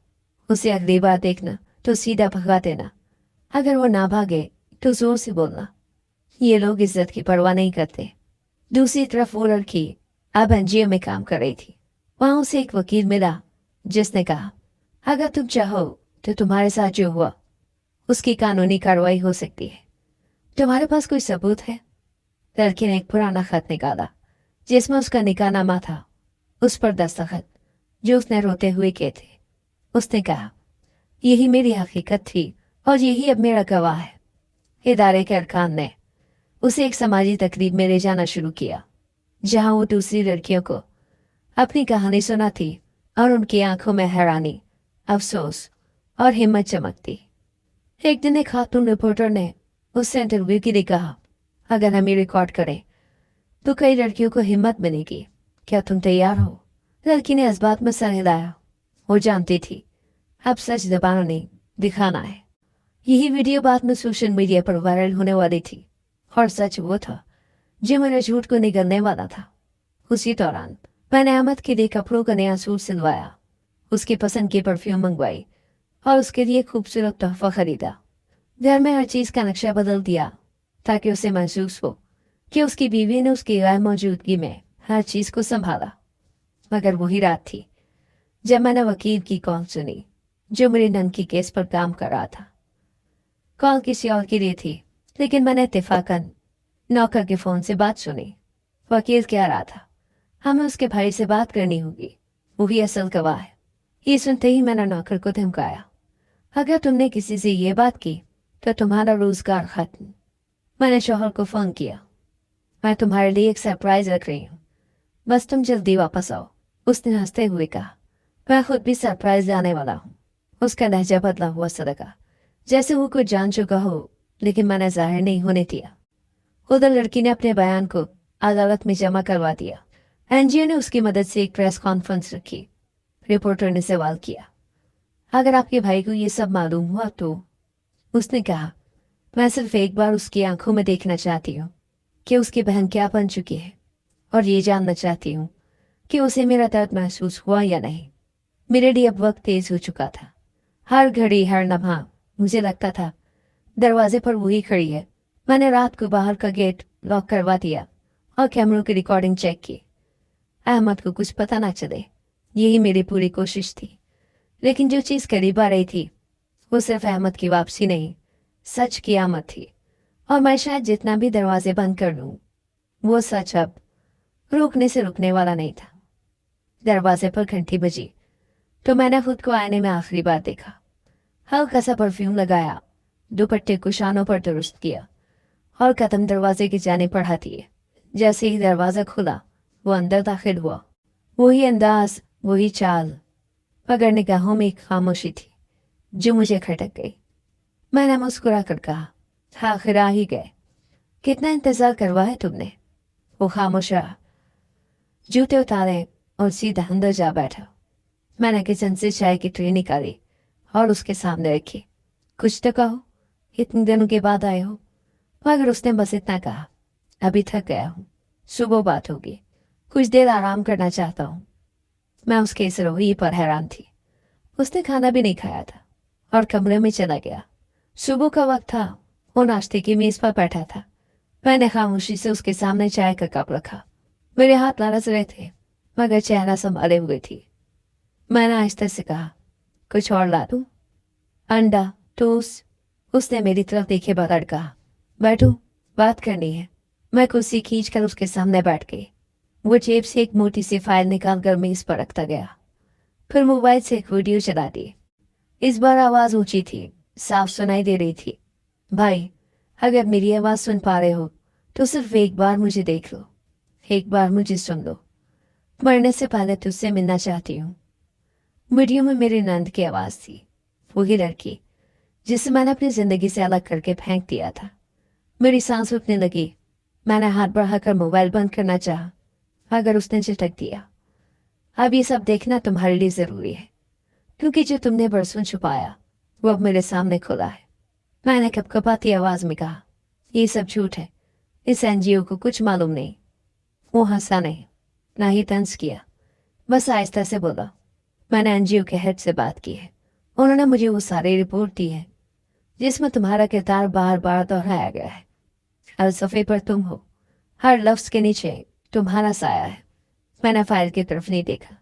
Speaker 1: उसे अगली बार देखना तो सीधा भगा देना, अगर वो ना भागे तो जोर से बोलना। ये लोग इज्जत की परवाह नहीं करते। दूसरी तरफ वो लड़की अब एनजीओ में काम कर रही थी। वहां उसे एक वकील मिला, जिसने कहा, अगर तुम चाहो तो तुम्हारे साथ जो हुआ उसकी कानूनी कार्रवाई हो सकती है। तुम्हारे पास कोई सबूत है? लड़की ने एक पुराना खत निकाला, जिसमें उसका निकाहनामा था, उस पर दस्तखत जो उसने रोते हुए किए थे। उसने कहा, यही मेरी हकीकत थी और यही अब मेरा गवाह है। इदारे के अरकान ने उसे एक समाजी तकरीब में ले जाना शुरू किया, जहां वो दूसरी लड़कियों को अपनी कहानी सुनाती और उनकी आंखों में हैरानी, अफसोस और हिम्मत चमकती। एक दिन एक खातून रिपोर्टर ने उससे इंटरव्यू के लिए कहा, अगर हम ये रिकॉर्ड करें तो कई लड़कियों को हिम्मत मिलेगी, क्या तुम तैयार हो? लड़की ने इस बात में सर हिलाया। वो जानती थी अब सच दबाना नहीं, दिखाना है। यही वीडियो बाद में सोशल मीडिया पर वायरल होने वाली थी और सच वो था जो मेरे झूठ को निगलने वाला था। उसी दौरान मैंने अहमद के लिए कपड़ों का नया सूट सिलवाया, उसकी पसंद की परफ्यूम मंगवाई और उसके लिए खूबसूरत तोहफा खरीदा। घर में हर चीज़ का नक्शा बदल दिया ताकि उसे महसूस हो कि उसकी बीवी ने उसकी गैर मौजूदगी में हर चीज़ को संभाला। मगर वही रात थी जब मैंने वकील की कॉल सुनी जो मेरे नंद की केस पर काम कर रहा था। कॉल किसी और के लिए थी, लेकिन मैंने इत्तेफाकन नौकर के फ़ोन से बात सुनी। वकील कह रहा था हमें उसके भाई से बात करनी होगी, वही असल गवाह है। ये सुनते ही मैंने नौकर को धमकाया, अगर तुमने किसी से ये बात की तो तुम्हारा रोजगार खत्म। मैंने शौहर को फ़ोन किया, मैं तुम्हारे लिए एक सरप्राइज रख रही हूँ, बस तुम जल्दी वापस आओ। उसने हंसते हुए कहा, मैं खुद भी सरप्राइज लाने वाला हूँ। उसका लहजा बदला हुआ सा लगा, जैसे वो कुछ जान चुका हो, लेकिन मैंने जाहिर नहीं होने दिया। उधर लड़की ने अपने बयान को अदालत में जमा करवा दिया। एनजीओ ने उसकी मदद से एक प्रेस कॉन्फ्रेंस रखी। रिपोर्टर ने सवाल किया, अगर आपके भाई को ये सब मालूम हुआ तो? उसने कहा, मैं सिर्फ एक बार उसकी आंखों में देखना चाहती हूँ कि उसकी बहन क्या बन चुकी है, और ये जानना चाहती हूँ कि उसे मेरा दर्द महसूस हुआ या नहीं। मेरे लिए अब वक्त तेज हो चुका था। हर घड़ी हर लम्हा मुझे लगता था दरवाजे पर वही खड़ी है। मैंने रात को बाहर का गेट लॉक करवा दिया और कैमरों की रिकॉर्डिंग चेक की। अहमद को कुछ पता ना चले, यही मेरी पूरी कोशिश थी। लेकिन जो चीज़ करीब आ रही थी वो सिर्फ अहमद की वापसी नहीं, सच की आमद थी। और मैं शायद जितना भी दरवाजे बंद कर लूँ, वो सच अब रोकने से रुकने वाला नहीं था। दरवाजे पर घंटी बजी तो मैंने खुद को आईने में आखिरी बार देखा। हल्का सा परफ्यूम लगाया, दुपट्टे को शानों पर दुरुस्त किया और कदम दरवाजे की जाने बढ़ा दिए। जैसे ही दरवाज़ा खुला वो अंदर दाखिल हुआ। वही अंदाज, वही चाल, मगर निगाहों में एक खामोशी थी जो मुझे खटक गई। मैंने मुस्कुरा कर कहा, आखिर आ ही गए, कितना इंतज़ार करवा है तुमने? वो खामोश रहा, जूते उतारे और सीधा अंदर जा बैठा। मैंने किचन से चाय की ट्रे निकाली और उसके सामने रखी। कुछ तो कहो, इतने दिनों के बाद आए हो। मगर उसने बस इतना कहा, अभी थक गया हूँ, सुबह बात होगी, कुछ देर आराम करना चाहता हूँ। मैं उसके इस रवैये पर हैरान थी। उसने खाना भी नहीं खाया था और कमरे में चला गया। सुबह का वक्त था, वो नाश्ते की मेज पर बैठा था। मैंने खामोशी से उसके सामने चाय का कप रखा। मेरे हाथ लरज रहे थे, मगर चेहरा संभाले हुए थी। मैंने आहिस्ते से कहा, कुछ और ला दूं? अंडा, टोस्ट? उसने मेरी तरफ देखे बगैर कहा, बैठो, बात करनी है। मैं कुर्सी खींचकर उसके सामने बैठ गई। वो जेब से एक मोटी सी फाइल निकाल कर मेज पर रखता गया, फिर मोबाइल से एक वीडियो चला दी। इस बार आवाज़ ऊंची थी, साफ सुनाई दे रही थी। भाई, अगर मेरी आवाज़ सुन पा रहे हो तो सिर्फ एक बार मुझे देख लो, एक बार मुझे सुन लो। मरने से पहले तुझसे मिलना चाहती हूँ। वीडियो में मेरी नंद की आवाज़ थी, वही लड़की जिसे मैंने अपनी ज़िंदगी से अलग करके फेंक दिया था। मेरी सांस रुकने लगी। मैंने हाथ बढ़ाकर मोबाइल बंद करना चाहा, मगर उसने झटक दिया। अब ये सब देखना तुम्हारे लिए ज़रूरी है, क्योंकि जो तुमने बरसों छुपाया वो अब मेरे सामने खुला है। मैंने कपकपाती आवाज़ में कहा, ये सब झूठ है, इस एनजीओ को कुछ मालूम नहीं। वो हंसा नहीं, ना ही तंज किया, बस आहिस्ता से बोला, मैंने एनजीओ के हेड से बात की है। उन्होंने मुझे वो सारी रिपोर्ट दी है जिसमें तुम्हारा किरदार बार बार दोहराया गया है। हर सफ़े पर तुम हो, हर लफ्ज़ के नीचे तुम्हारा साया है। मैंने फाइल की तरफ नहीं देखा,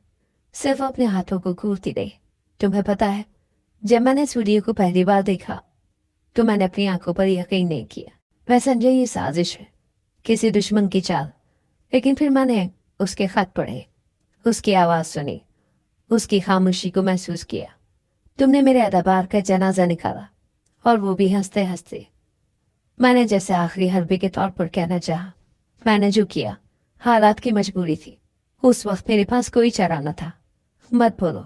Speaker 1: सिर्फ अपने हाथों को घूरती रही। तुम्हें पता है, जब मैंने इस वीडियो को पहली बार देखा तो मैंने अपनी आंखों पर यकीन नहीं किया। मैं समझा ये साजिश है, किसी दुश्मन की चाल। लेकिन फिर मैंने उसके खत पढ़े, उसकी आवाज़ सुनी, उसकी खामोशी को महसूस किया। तुमने मेरे एतबार का जनाजा निकाला, और वो भी हंसते हंसते। मैंने जैसे आखिरी हरबे के तौर पर कहना चाहा। मैंने जो किया हालात की मजबूरी थी। उस वक्त मेरे पास कोई चारा न था। मत बोलो,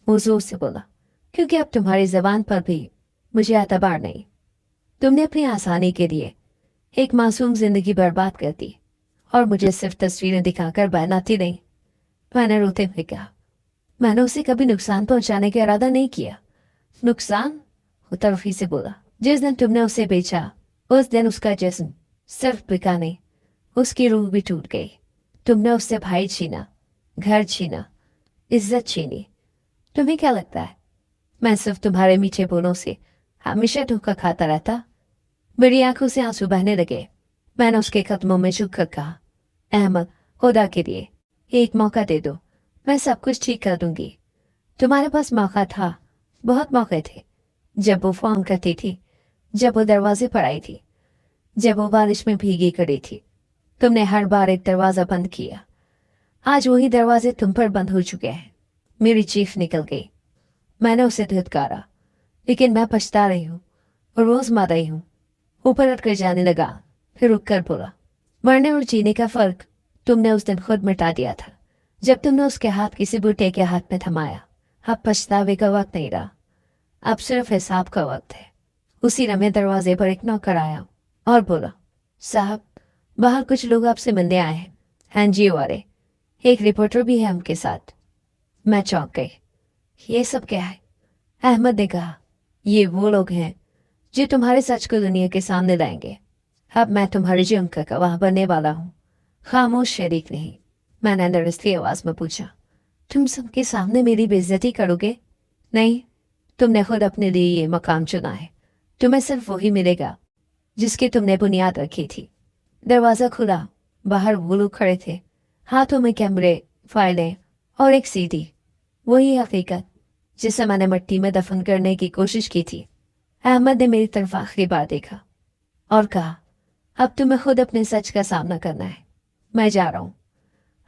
Speaker 1: वो जोर से बोला, क्योंकि अब तुम्हारी जबान पर भी मुझे एतबार नहीं। तुमने अपनी आसानी के लिए एक मासूम जिंदगी बर्बाद कर दी और मुझे सिर्फ तस्वीरें दिखाकर बहलाती नहीं। मैंने रोते हुए कहा, मैंने उसे कभी नुकसान पहुंचाने का इरादा नहीं किया। नुकसान? वो तड़फी से बोला, जिस दिन तुमने उसे बेचा उस दिन उसका जिस्म सिर्फ बिका नहीं, उसकी रूह भी टूट गई। तुमने उससे भाई छीना, घर छीना, इज्जत छीनी। तुम्हें क्या लगता है मैं सिर्फ तुम्हारे मीठे बोलों से हमेशा धोखा खाता रहता? मेरी आंखों से आंसू बहने लगे। मैंने उसके कदमों में झुककर कहा, अहमद, खुदा के लिए एक मौका दे दो, मैं सब कुछ ठीक कर दूंगी। तुम्हारे पास मौका था, बहुत मौके थे। जब वो फोन करती थी, जब वो दरवाजे पर आई थी, जब वो बारिश में भीगी खड़ी थी, तुमने हर बार एक दरवाजा बंद किया। आज वही दरवाजे तुम पर बंद हो चुके हैं। मेरी चीख निकल गई। मैंने उसे धिक्कारा, लेकिन मैं पछता रही हूँ और रोज मार रही हूँ। ऊपर उठकर जाने लगा, फिर रुककर बोला, मरने और जीने का फर्क तुमने उस दिन खुद मिटा दिया था, जब तुमने उसके हाथ किसी बूटे के हाथ में थमाया। अब पछतावे का वक्त नहीं रहा, अब सिर्फ हिसाब का वक्त है। उसी रमे दरवाजे पर एक नौकर आया और बोला, साहब, बाहर कुछ लोग आपसे मिलने आए हैं, एनजीओ वाले, एक रिपोर्टर भी है उनके साथ। मैं चौंक गई। ये सब क्या है? अहमद ने कहा, ये वो लोग हैं जो तुम्हारे सच को दुनिया के सामने लाएंगे। अब मैं तुम्हारे जुर्म का गवाह बनने वाला हूँ, खामोश शरीक नहीं। मैंने नरसती आवाज में पूछा, तुम सबके सामने मेरी बेइज्जती करोगे? नहीं, तुमने खुद अपने लिए ये मकाम चुना है। तुम्हें सिर्फ वही मिलेगा जिसकी तुमने बुनियाद रखी थी। दरवाजा खुला, बाहर वो लोग खड़े थे, हाथों में कैमरे, फाइलें और एक सीडी। वही हकीकत जिसे मैंने मिट्टी में दफन करने की कोशिश की थी। अहमद ने मेरी तरफ आखिरी बार देखा और कहा, अब तुम्हें खुद अपने सच का सामना करना है। मैं जा रहा हूँ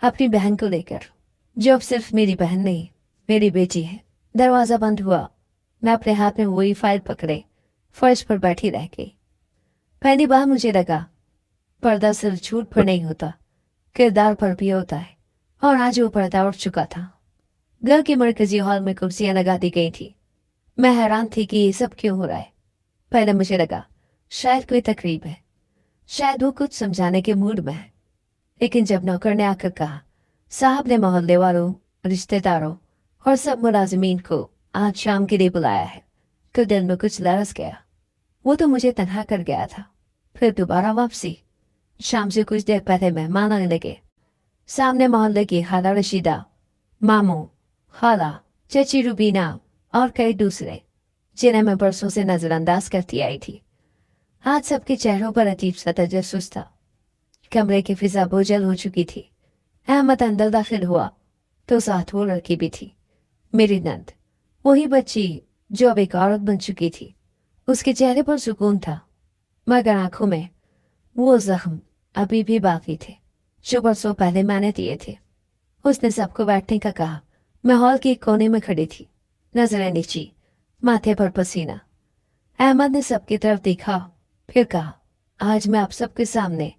Speaker 1: अपनी बहन को लेकर, जो अब सिर्फ मेरी बहन नहीं, मेरी बेटी है। दरवाजा बंद हुआ। मैं अपने हाथ में वही फाइल पकड़े फर्श पर बैठी रह गई। पहली बार मुझे लगा पर्दा सिर्फ झूठ पर नहीं होता, किरदार पर भी होता है। और आज वो पर्दा उठ चुका था। घर के मरकजी हॉल में कुर्सियां लगा दी गई थी। मैं हैरान थी कि ये सब क्यों हो रहा है। पहले मुझे लगा शायद कोई तकरीब है, शायद वो कुछ समझाने के मूड में है। लेकिन जब नौकर ने आकर कहा, साहब ने मोहल्ले वालों, रिश्तेदारों और सब मुलाजिमीन को आज शाम के लिए बुलाया है, तो दिल में कुछ लरस गया। वो तो मुझे तन्हा कर गया था। फिर दोबारा वापसी। शाम से कुछ देर पहले मेहमान आने लगे। सामने मोहल्ले की खाला रशीदा, मामू, खाला, चची रुबीना और कई दूसरे, जिन्हें मैं बरसों से नजरअंदाज करती आई थी। आज सबके चेहरों पर अजीब सा तजस्सुस था। कमरे की फिजा बोझल हो चुकी थी। अहमद अंदर दाखिल हुआ तो साथ वो लड़की भी थी, मेरी नंद, वही बच्ची जो अब एक औरत बन चुकी थी। उसके चेहरे पर सुकून था, मगर आंखों में वो जख्म अभी भी बाकी थे जो बरसों पहले मैंने दिए थे। उसने सबको बैठने का कहा। मैं हॉल के एक कोने में खड़ी थी, नजरें नीची, माथे पर पसीना। अहमद ने सबकी तरफ देखा, फिर कहा, आज मैं आप सबके सामने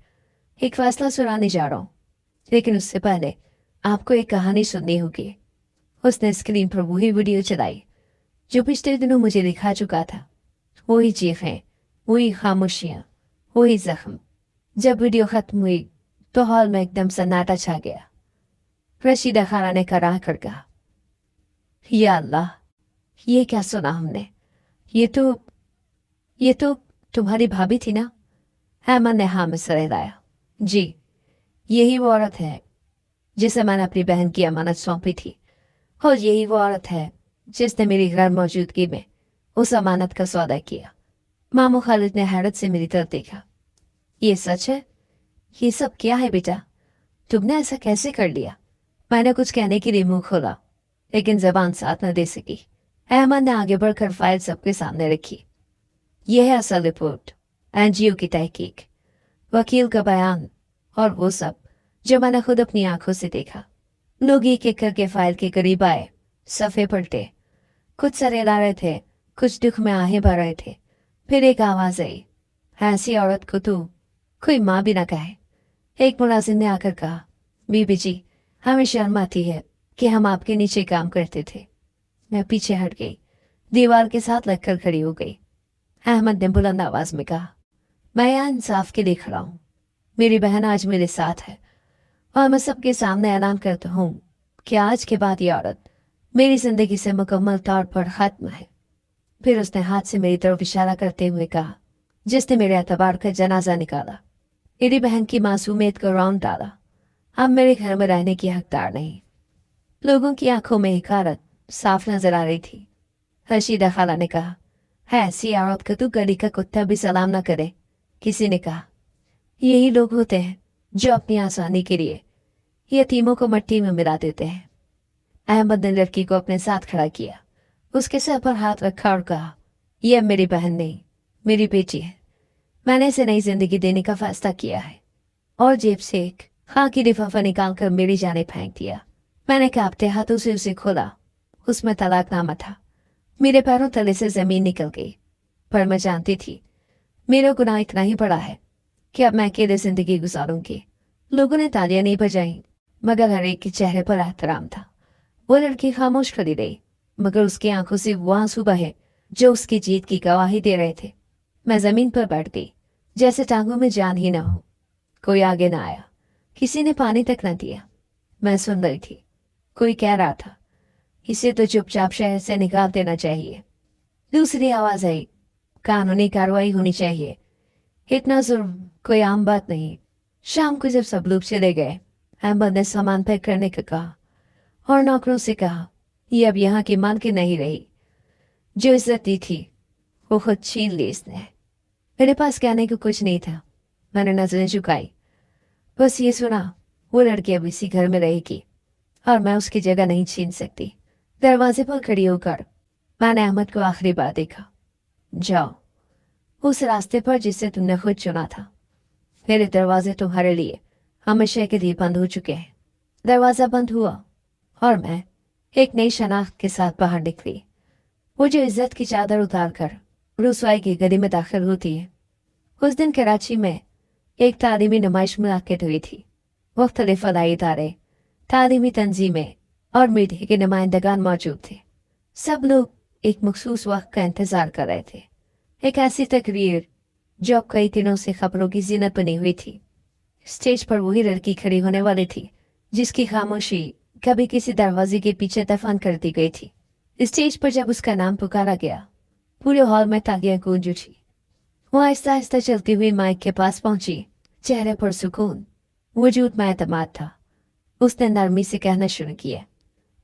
Speaker 1: एक फैसला सुनाने जा रहा हूँ, लेकिन उससे पहले आपको एक कहानी सुननी होगी। उसने स्क्रीन पर वही वीडियो चलाई जो पिछले दिनों मुझे दिखा चुका था। वही चीखें, वही खामोशियां, वही जख्म। जब वीडियो खत्म हुई तो हॉल में एकदम सन्नाटा छा गया। रशीदा खाला ने कराह कर कहा, या अल्लाह, ये क्या सुना हमने? ये तो तुम्हारी भाभी थी ना? अहमद ने हाँ में सर हिलाया। जी, यही वो औरत है जिसे मैंने अपनी बहन की अमानत सौंपी थी, और यही वो औरत है जिसने मेरी गैर मौजूदगी में उस अमानत का सौदा किया। मामू खालिद ने हैरत से मेरी तरफ देखा। ये सच है? ये सब क्या है बेटा? तुमने ऐसा कैसे कर लिया? मैंने कुछ कहने के लिए मुंह खोला, लेकिन जबान साथ न दे सकी। अहमद ने आगे बढ़कर फाइल सबके सामने रखी। यह है असल रिपोर्ट, एनजीओ की तहकीक, वकील का बयान और वो सब जो मैंने खुद अपनी आंखों से देखा। लोग एक एक करके फाइल के करीब आए, सफ़े पलटे, कुछ सरेला रहे थे, कुछ दुख में आहें भर रहे थे। फिर एक आवाज आई, ऐसी औरत को तो कोई माँ भी ना कहे। एक मुलाजिम ने आकर कहा, बीबी जी, हमें शर्म आती है कि हम आपके नीचे काम करते थे। मैं पीछे हट गई, दीवार के साथ लगकर खड़ी हो गई। अहमद ने बुलंद आवाज में कहा, मैं यहाँ इंसाफ के लिए खड़ा हूँ। मेरी बहन आज मेरे साथ है और मैं सबके सामने ऐलान करता हूँ कि आज के बाद ये औरत मेरी जिंदगी से मुकम्मल तौर पर खत्म है। फिर उसने हाथ से मेरी तरफ इशारा करते हुए कहा, जिसने मेरे एतबार का जनाजा निकाला, मेरी बहन की मासूमियत को रौंद डाला। अब मेरे घर में रहने की हकदार नहीं। लोगों की आंखों में हकारत साफ नजर आ रही थी। रशीदा खाला ने कहा, है ऐसी औरत को तू गली का कुत्ता भी सलाम न करे। किसी ने कहा, यही लोग होते हैं जो अपनी आसानी के लिए यतीमों को मिट्टी में मिला देते हैं। अहमद ने लड़की को अपने साथ खड़ा किया, उसके सर पर हाथ रखा और कहा, यह मेरी बहन नहीं, मेरी बेटी है। मैंने इसे नई जिंदगी देने का फैसला किया है। और जेब से एक खाकी लिफाफा निकालकर मेरी जाने फेंक दिया। मैंने कांपते हाथों से उसे खोला। उसमें तलाकनामा था। मेरे पैरों तले से जमीन निकल गई। पर मैं जानती थी मेरा गुनाह इतना ही बड़ा है कि अब मैं अकेले जिंदगी गुजारूंगी। लोगों ने तालियां नहीं बजाई, मगर हर एक के चेहरे पर एहतराम था। वो लड़की खामोश खड़ी रही, मगर उसकी आंखों से वो आंसू बहे जो उसकी जीत की गवाही दे रहे थे। मैं जमीन पर बैठ गई, जैसे टांगों में जान ही ना हो। कोई आगे ना आया, किसी ने पानी तक न दिया। मैं सुन रही थी। कोई कह रहा था, इसे तो चुपचाप शहर से निकाल देना चाहिए। दूसरी आवाज आई, कानूनी कार्रवाई होनी चाहिए। इतना जुर्म कोई आम बात नहीं। शाम को जब सब लोग चले गए, अहमद ने सामान पैक करने का कहा और नौकरों से कहा, ये अब यहाँ की मालकिन नहीं रही। जो इज्जत दी थी वो खुद छीन ली इसने। मेरे पास कहने को कुछ नहीं था। मैंने नजरें झुकाई, बस ये सुना, वो लड़की अब इसी घर में रहेगी और मैं उसकी जगह नहीं छीन सकती। दरवाजे पर खड़ी होकर मैंने अहमद को आखिरी बार देखा। जाओ उस रास्ते पर जिसे तुमने खुद चुना था। मेरे दरवाजे तुम्हारे लिए हमेशा के लिए बंद हो चुके हैं। दरवाजा बंद हुआ और मैं एक नई शनाख्त के साथ बाहर निकली। वो जो इज्जत की चादर उतार कर रुसवाई की गली में दाखिल होती है। उस दिन कराची में एक तालीमी नुमाइश मुनाकिद हुई थी। मुख्तलिफ फलाई इदारे, तालीमी तंजीमें और मीडिया के नुमाइंदगान मौजूद थे। सब लोग एक मखसूस वक्त का इंतजार कर रहे थे। एक ऐसी तकरीर जो अब कई दिनों से खबरों की जीनत बनी हुई थी। स्टेज पर वही लड़की खड़ी होने वाली थी जिसकी खामोशी कभी किसी दरवाजे के पीछे दफन कर दी गई थी। स्टेज पर जब उसका नाम पुकारा गया, पूरे हॉल में तालियां गूंज उठी। वो आहिस्ता आहिस्ता चलती हुई माइक के पास पहुंची, चेहरे पर सुकून, वजूद में एतमाद था। उसने नरमी से कहना शुरू किया,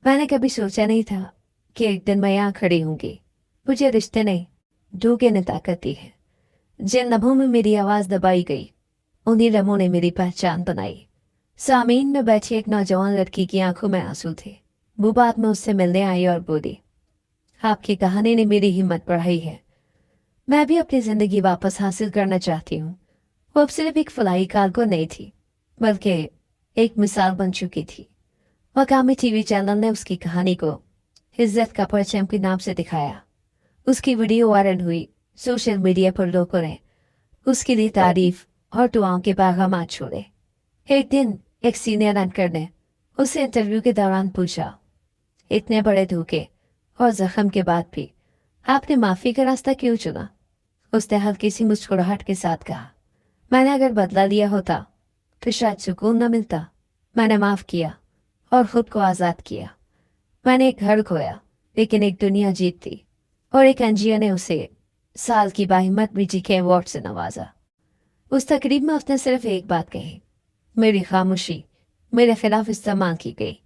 Speaker 1: मैंने कभी सोचा नहीं था कि एक दिन मैं यहाँ खड़ी होंगी। मुझे रिश्ते नहीं, धोखे ने ताकत दी है। जिन लम्हों में मेरी आवाज़ दबाई गई, उन्हीं लम्हों ने मेरी पहचान बनाई। सामीन में बैठी एक नौजवान लड़की की आंखों में आंसू थे। वो बाद में उससे मिलने आई और बोली, आपकी कहानी ने मेरी हिम्मत बढ़ाई है। मैं भी अपनी जिंदगी वापस हासिल करना चाहती हूँ। वो अब सिर्फ एक फलाई कारकुन नहीं थी, बल्कि एक मिसाल बन चुकी थी। मकामी टीवी चैनल ने उसकी कहानी को इज्जत का परचम के नाम से दिखाया। उसकी वीडियो वायरल हुई। सोशल मीडिया पर लोगों ने उसके लिए तारीफ और दुआओं के पैगाम छोड़े। एक दिन एक सीनियर एंकर ने उससे इंटरव्यू के दौरान पूछा, इतने बड़े धोखे और जख्म के बाद भी आपने माफी का रास्ता क्यों चुना? उसने हल्की सी मुस्कुराहट के साथ कहा, मैंने अगर बदला लिया होता तो शायद सुकून न मिलता। मैंने माफ किया और खुद को आज़ाद किया। मैंने एक घर खोया, लेकिन एक दुनिया जीत दी। और एक एनजीओ ने उसे साल की बाहिम्मत बीजी के अवार्ड से नवाजा। उस तकरीब में उसने सिर्फ एक बात कही, मेरी खामोशी मेरे खिलाफ इस्तेमाल की गई,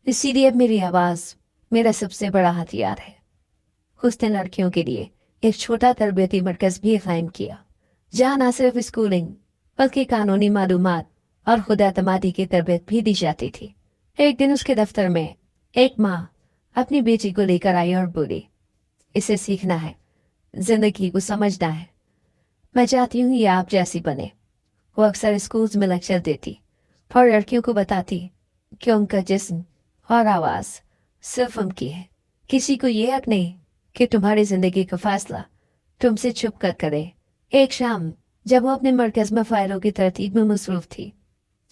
Speaker 1: इसीलिए अब मेरी आवाज़ मेरा सबसे बड़ा हथियार है। उसने लड़कियों के लिए एक छोटा तरबियती मरकज़ भी कायम किया, जहाँ न सिर्फ स्कूलिंग बल्कि कानूनी मालूमात और खुद एतमादी की तरबियत भी दी जाती थी। एक दिन उसके दफ्तर में एक माँ अपनी बेटी को लेकर आई और बोली, इसे सीखना है, जिंदगी को समझना है। मैं चाहती हूँ ये आप जैसी बने। वो अक्सर स्कूल्स में लेक्चर देती और लड़कियों को बताती कि उनका जिस्म और आवाज़ सिर्फ उनकी है। किसी को ये हक नहीं कि तुम्हारी जिंदगी का फैसला तुमसे छुप कर करे। एक शाम जब वो अपने मरकज में फाइलों की तरतीब में मसरूफ थी,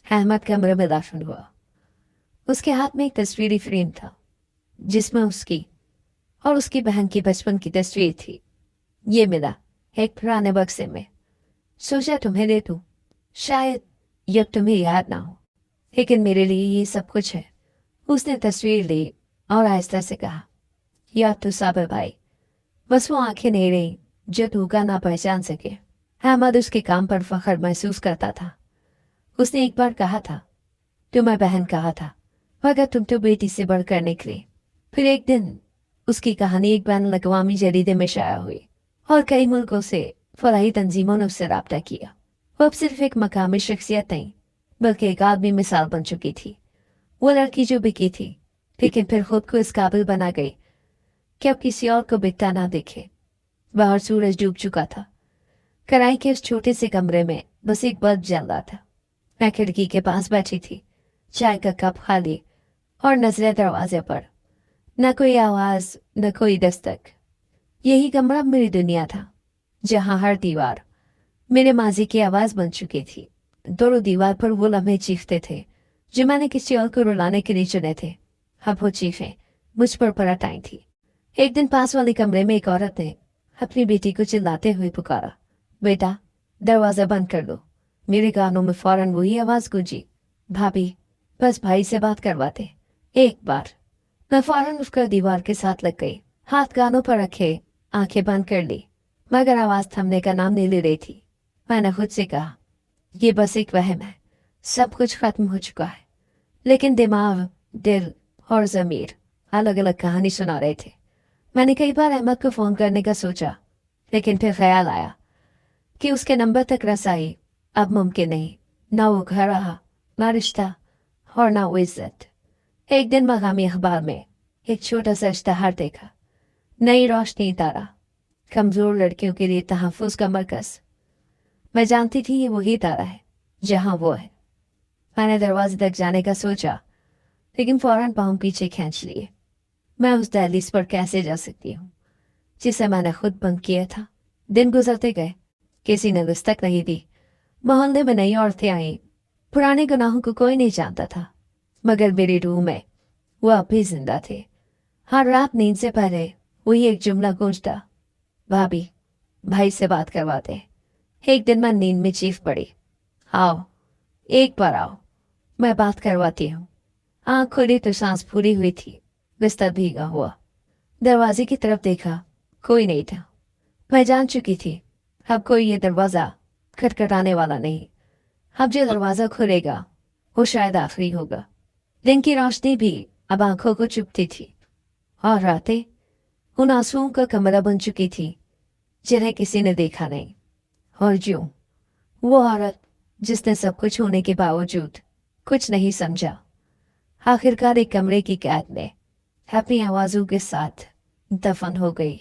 Speaker 1: अहमद कमरे में दाखिल हुआ। उसके हाथ में एक तस्वीरी फ्रेम था जिसमें उसकी और उसकी बहन की बचपन की तस्वीर थी। ये मिला एक पुराने बक्से में। सोचा तुम्हें दे दूं, शायद ये तुम्हें याद ना हो, लेकिन मेरे लिए ये सब कुछ है। उसने तस्वीर ली और आहिस्ता से कहा, याद तो सब है भाई, बस वो आंखें नहीं रही जो धोखा ना पहचान सके। अहमद उसके काम पर फख्र महसूस करता था। उसने एक बार कहा था, तुम्हें बहन कहा था, मगर तुम तो बेटी से बढ़कर निकली। फिर एक दिन उसकी कहानी एक बैन अवी जरीदे में शाया हुई और कई मुल्कों से फलाही तंजीमों ने उससे रब्ता किया। वो अब सिर्फ एक मकामी शख्सियत नहीं बल्कि एक आदमी मिसाल बन चुकी थी। वो लड़की जो बिकी थी लेकिन फिर खुद को इस काबिल बना गई कि अब किसी और को बिकता ना देखे। बाहर सूरज डूब चुका था। कराई के उस छोटे से कमरे में बस एक बल्ब जल रहा था। मैं खिड़की के पास बैठी थी, चाय का कप खाली और नजरें दरवाजे पर। न कोई आवाज न कोई दस्तक। यही कमरा मेरी दुनिया था, जहां हर दीवार मेरे माजी की आवाज बन चुकी थी। दोनों दीवार पर वो लम्हे चीखते थे जो मैंने किसी और को रुलाने के लिए चुने थे। अब वो चीखें मुझ पर पलट आई थी। एक दिन पास वाले कमरे में एक औरत ने अपनी बेटी को चिल्लाते हुए पुकारा, बेटा दरवाजा बंद कर दो। मेरे कानों में फौरन वही आवाज गूंजी, भाभी बस भाई से बात करवाते एक बार। मैं फौरन उठकर दीवार के साथ लग गई, हाथ कानों पर रखे आंखें बंद कर ली, मगर आवाज थमने का नाम नहीं ले रही थी। मैंने खुद से कहा, ये बस एक वहम है, सब कुछ खत्म हो चुका है। लेकिन दिमाग, दिल और जमीर अलग अलग कहानी सुना रहे थे। मैंने कई बार अहमद को फोन करने का सोचा, लेकिन फिर ख्याल आया कि उसके नंबर तक रसाई अब मुमकिन नहीं। ना वो घर रहा, ना रिश्ता और ना वो इज्जत। एक दिन मकामी अखबार में एक छोटा सा इश्तहार देखा, नई रोशनी तारा, कमजोर लड़कियों के लिए तहफ़्फ़ुज़ का मरकज। मैं जानती थी ये वही तारा है जहां वो है। मैंने दरवाजे तक जाने का सोचा, लेकिन फौरन पाँव पीछे खींच लिए। मैं उस दहलीज पर कैसे जा सकती हूँ जिसे मैंने खुद बंद किया था। दिन गुजरते गए, किसी ने दस्तक नहीं दी। मोहल्ले में नई औरतें आई, पुराने गुनाहों को कोई नहीं जानता था, मगर मेरी रूह में वो अब भी जिंदा थे। हर रात नींद से पहले वही एक जुमला गूंजता, भाभी भाई से बात करवाते। एक दिन मैं नींद में चीख पड़ी, आओ एक बार आओ, मैं बात करवाती हूँ। आँख खुली तो सांस पूरी हुई थी, बिस्तर भीगा हुआ। दरवाजे की तरफ देखा, कोई नहीं था। मैं जान चुकी थी अब कोई ये दरवाजा खटखटाने वाला नहीं। अब जो दरवाजा खुलेगा वो शायद आखिरी होगा। दिन की रोशनी भी अब आंखों को चुभती थी और रातें उन आंसुओं का कमरा बन चुकी थी जिन्हें किसी ने देखा नहीं। और जो वो औरत जिसने सब कुछ होने के बावजूद कुछ नहीं समझा, आखिरकार एक कमरे की कैद में अपनी आवाजों के साथ दफन हो गई।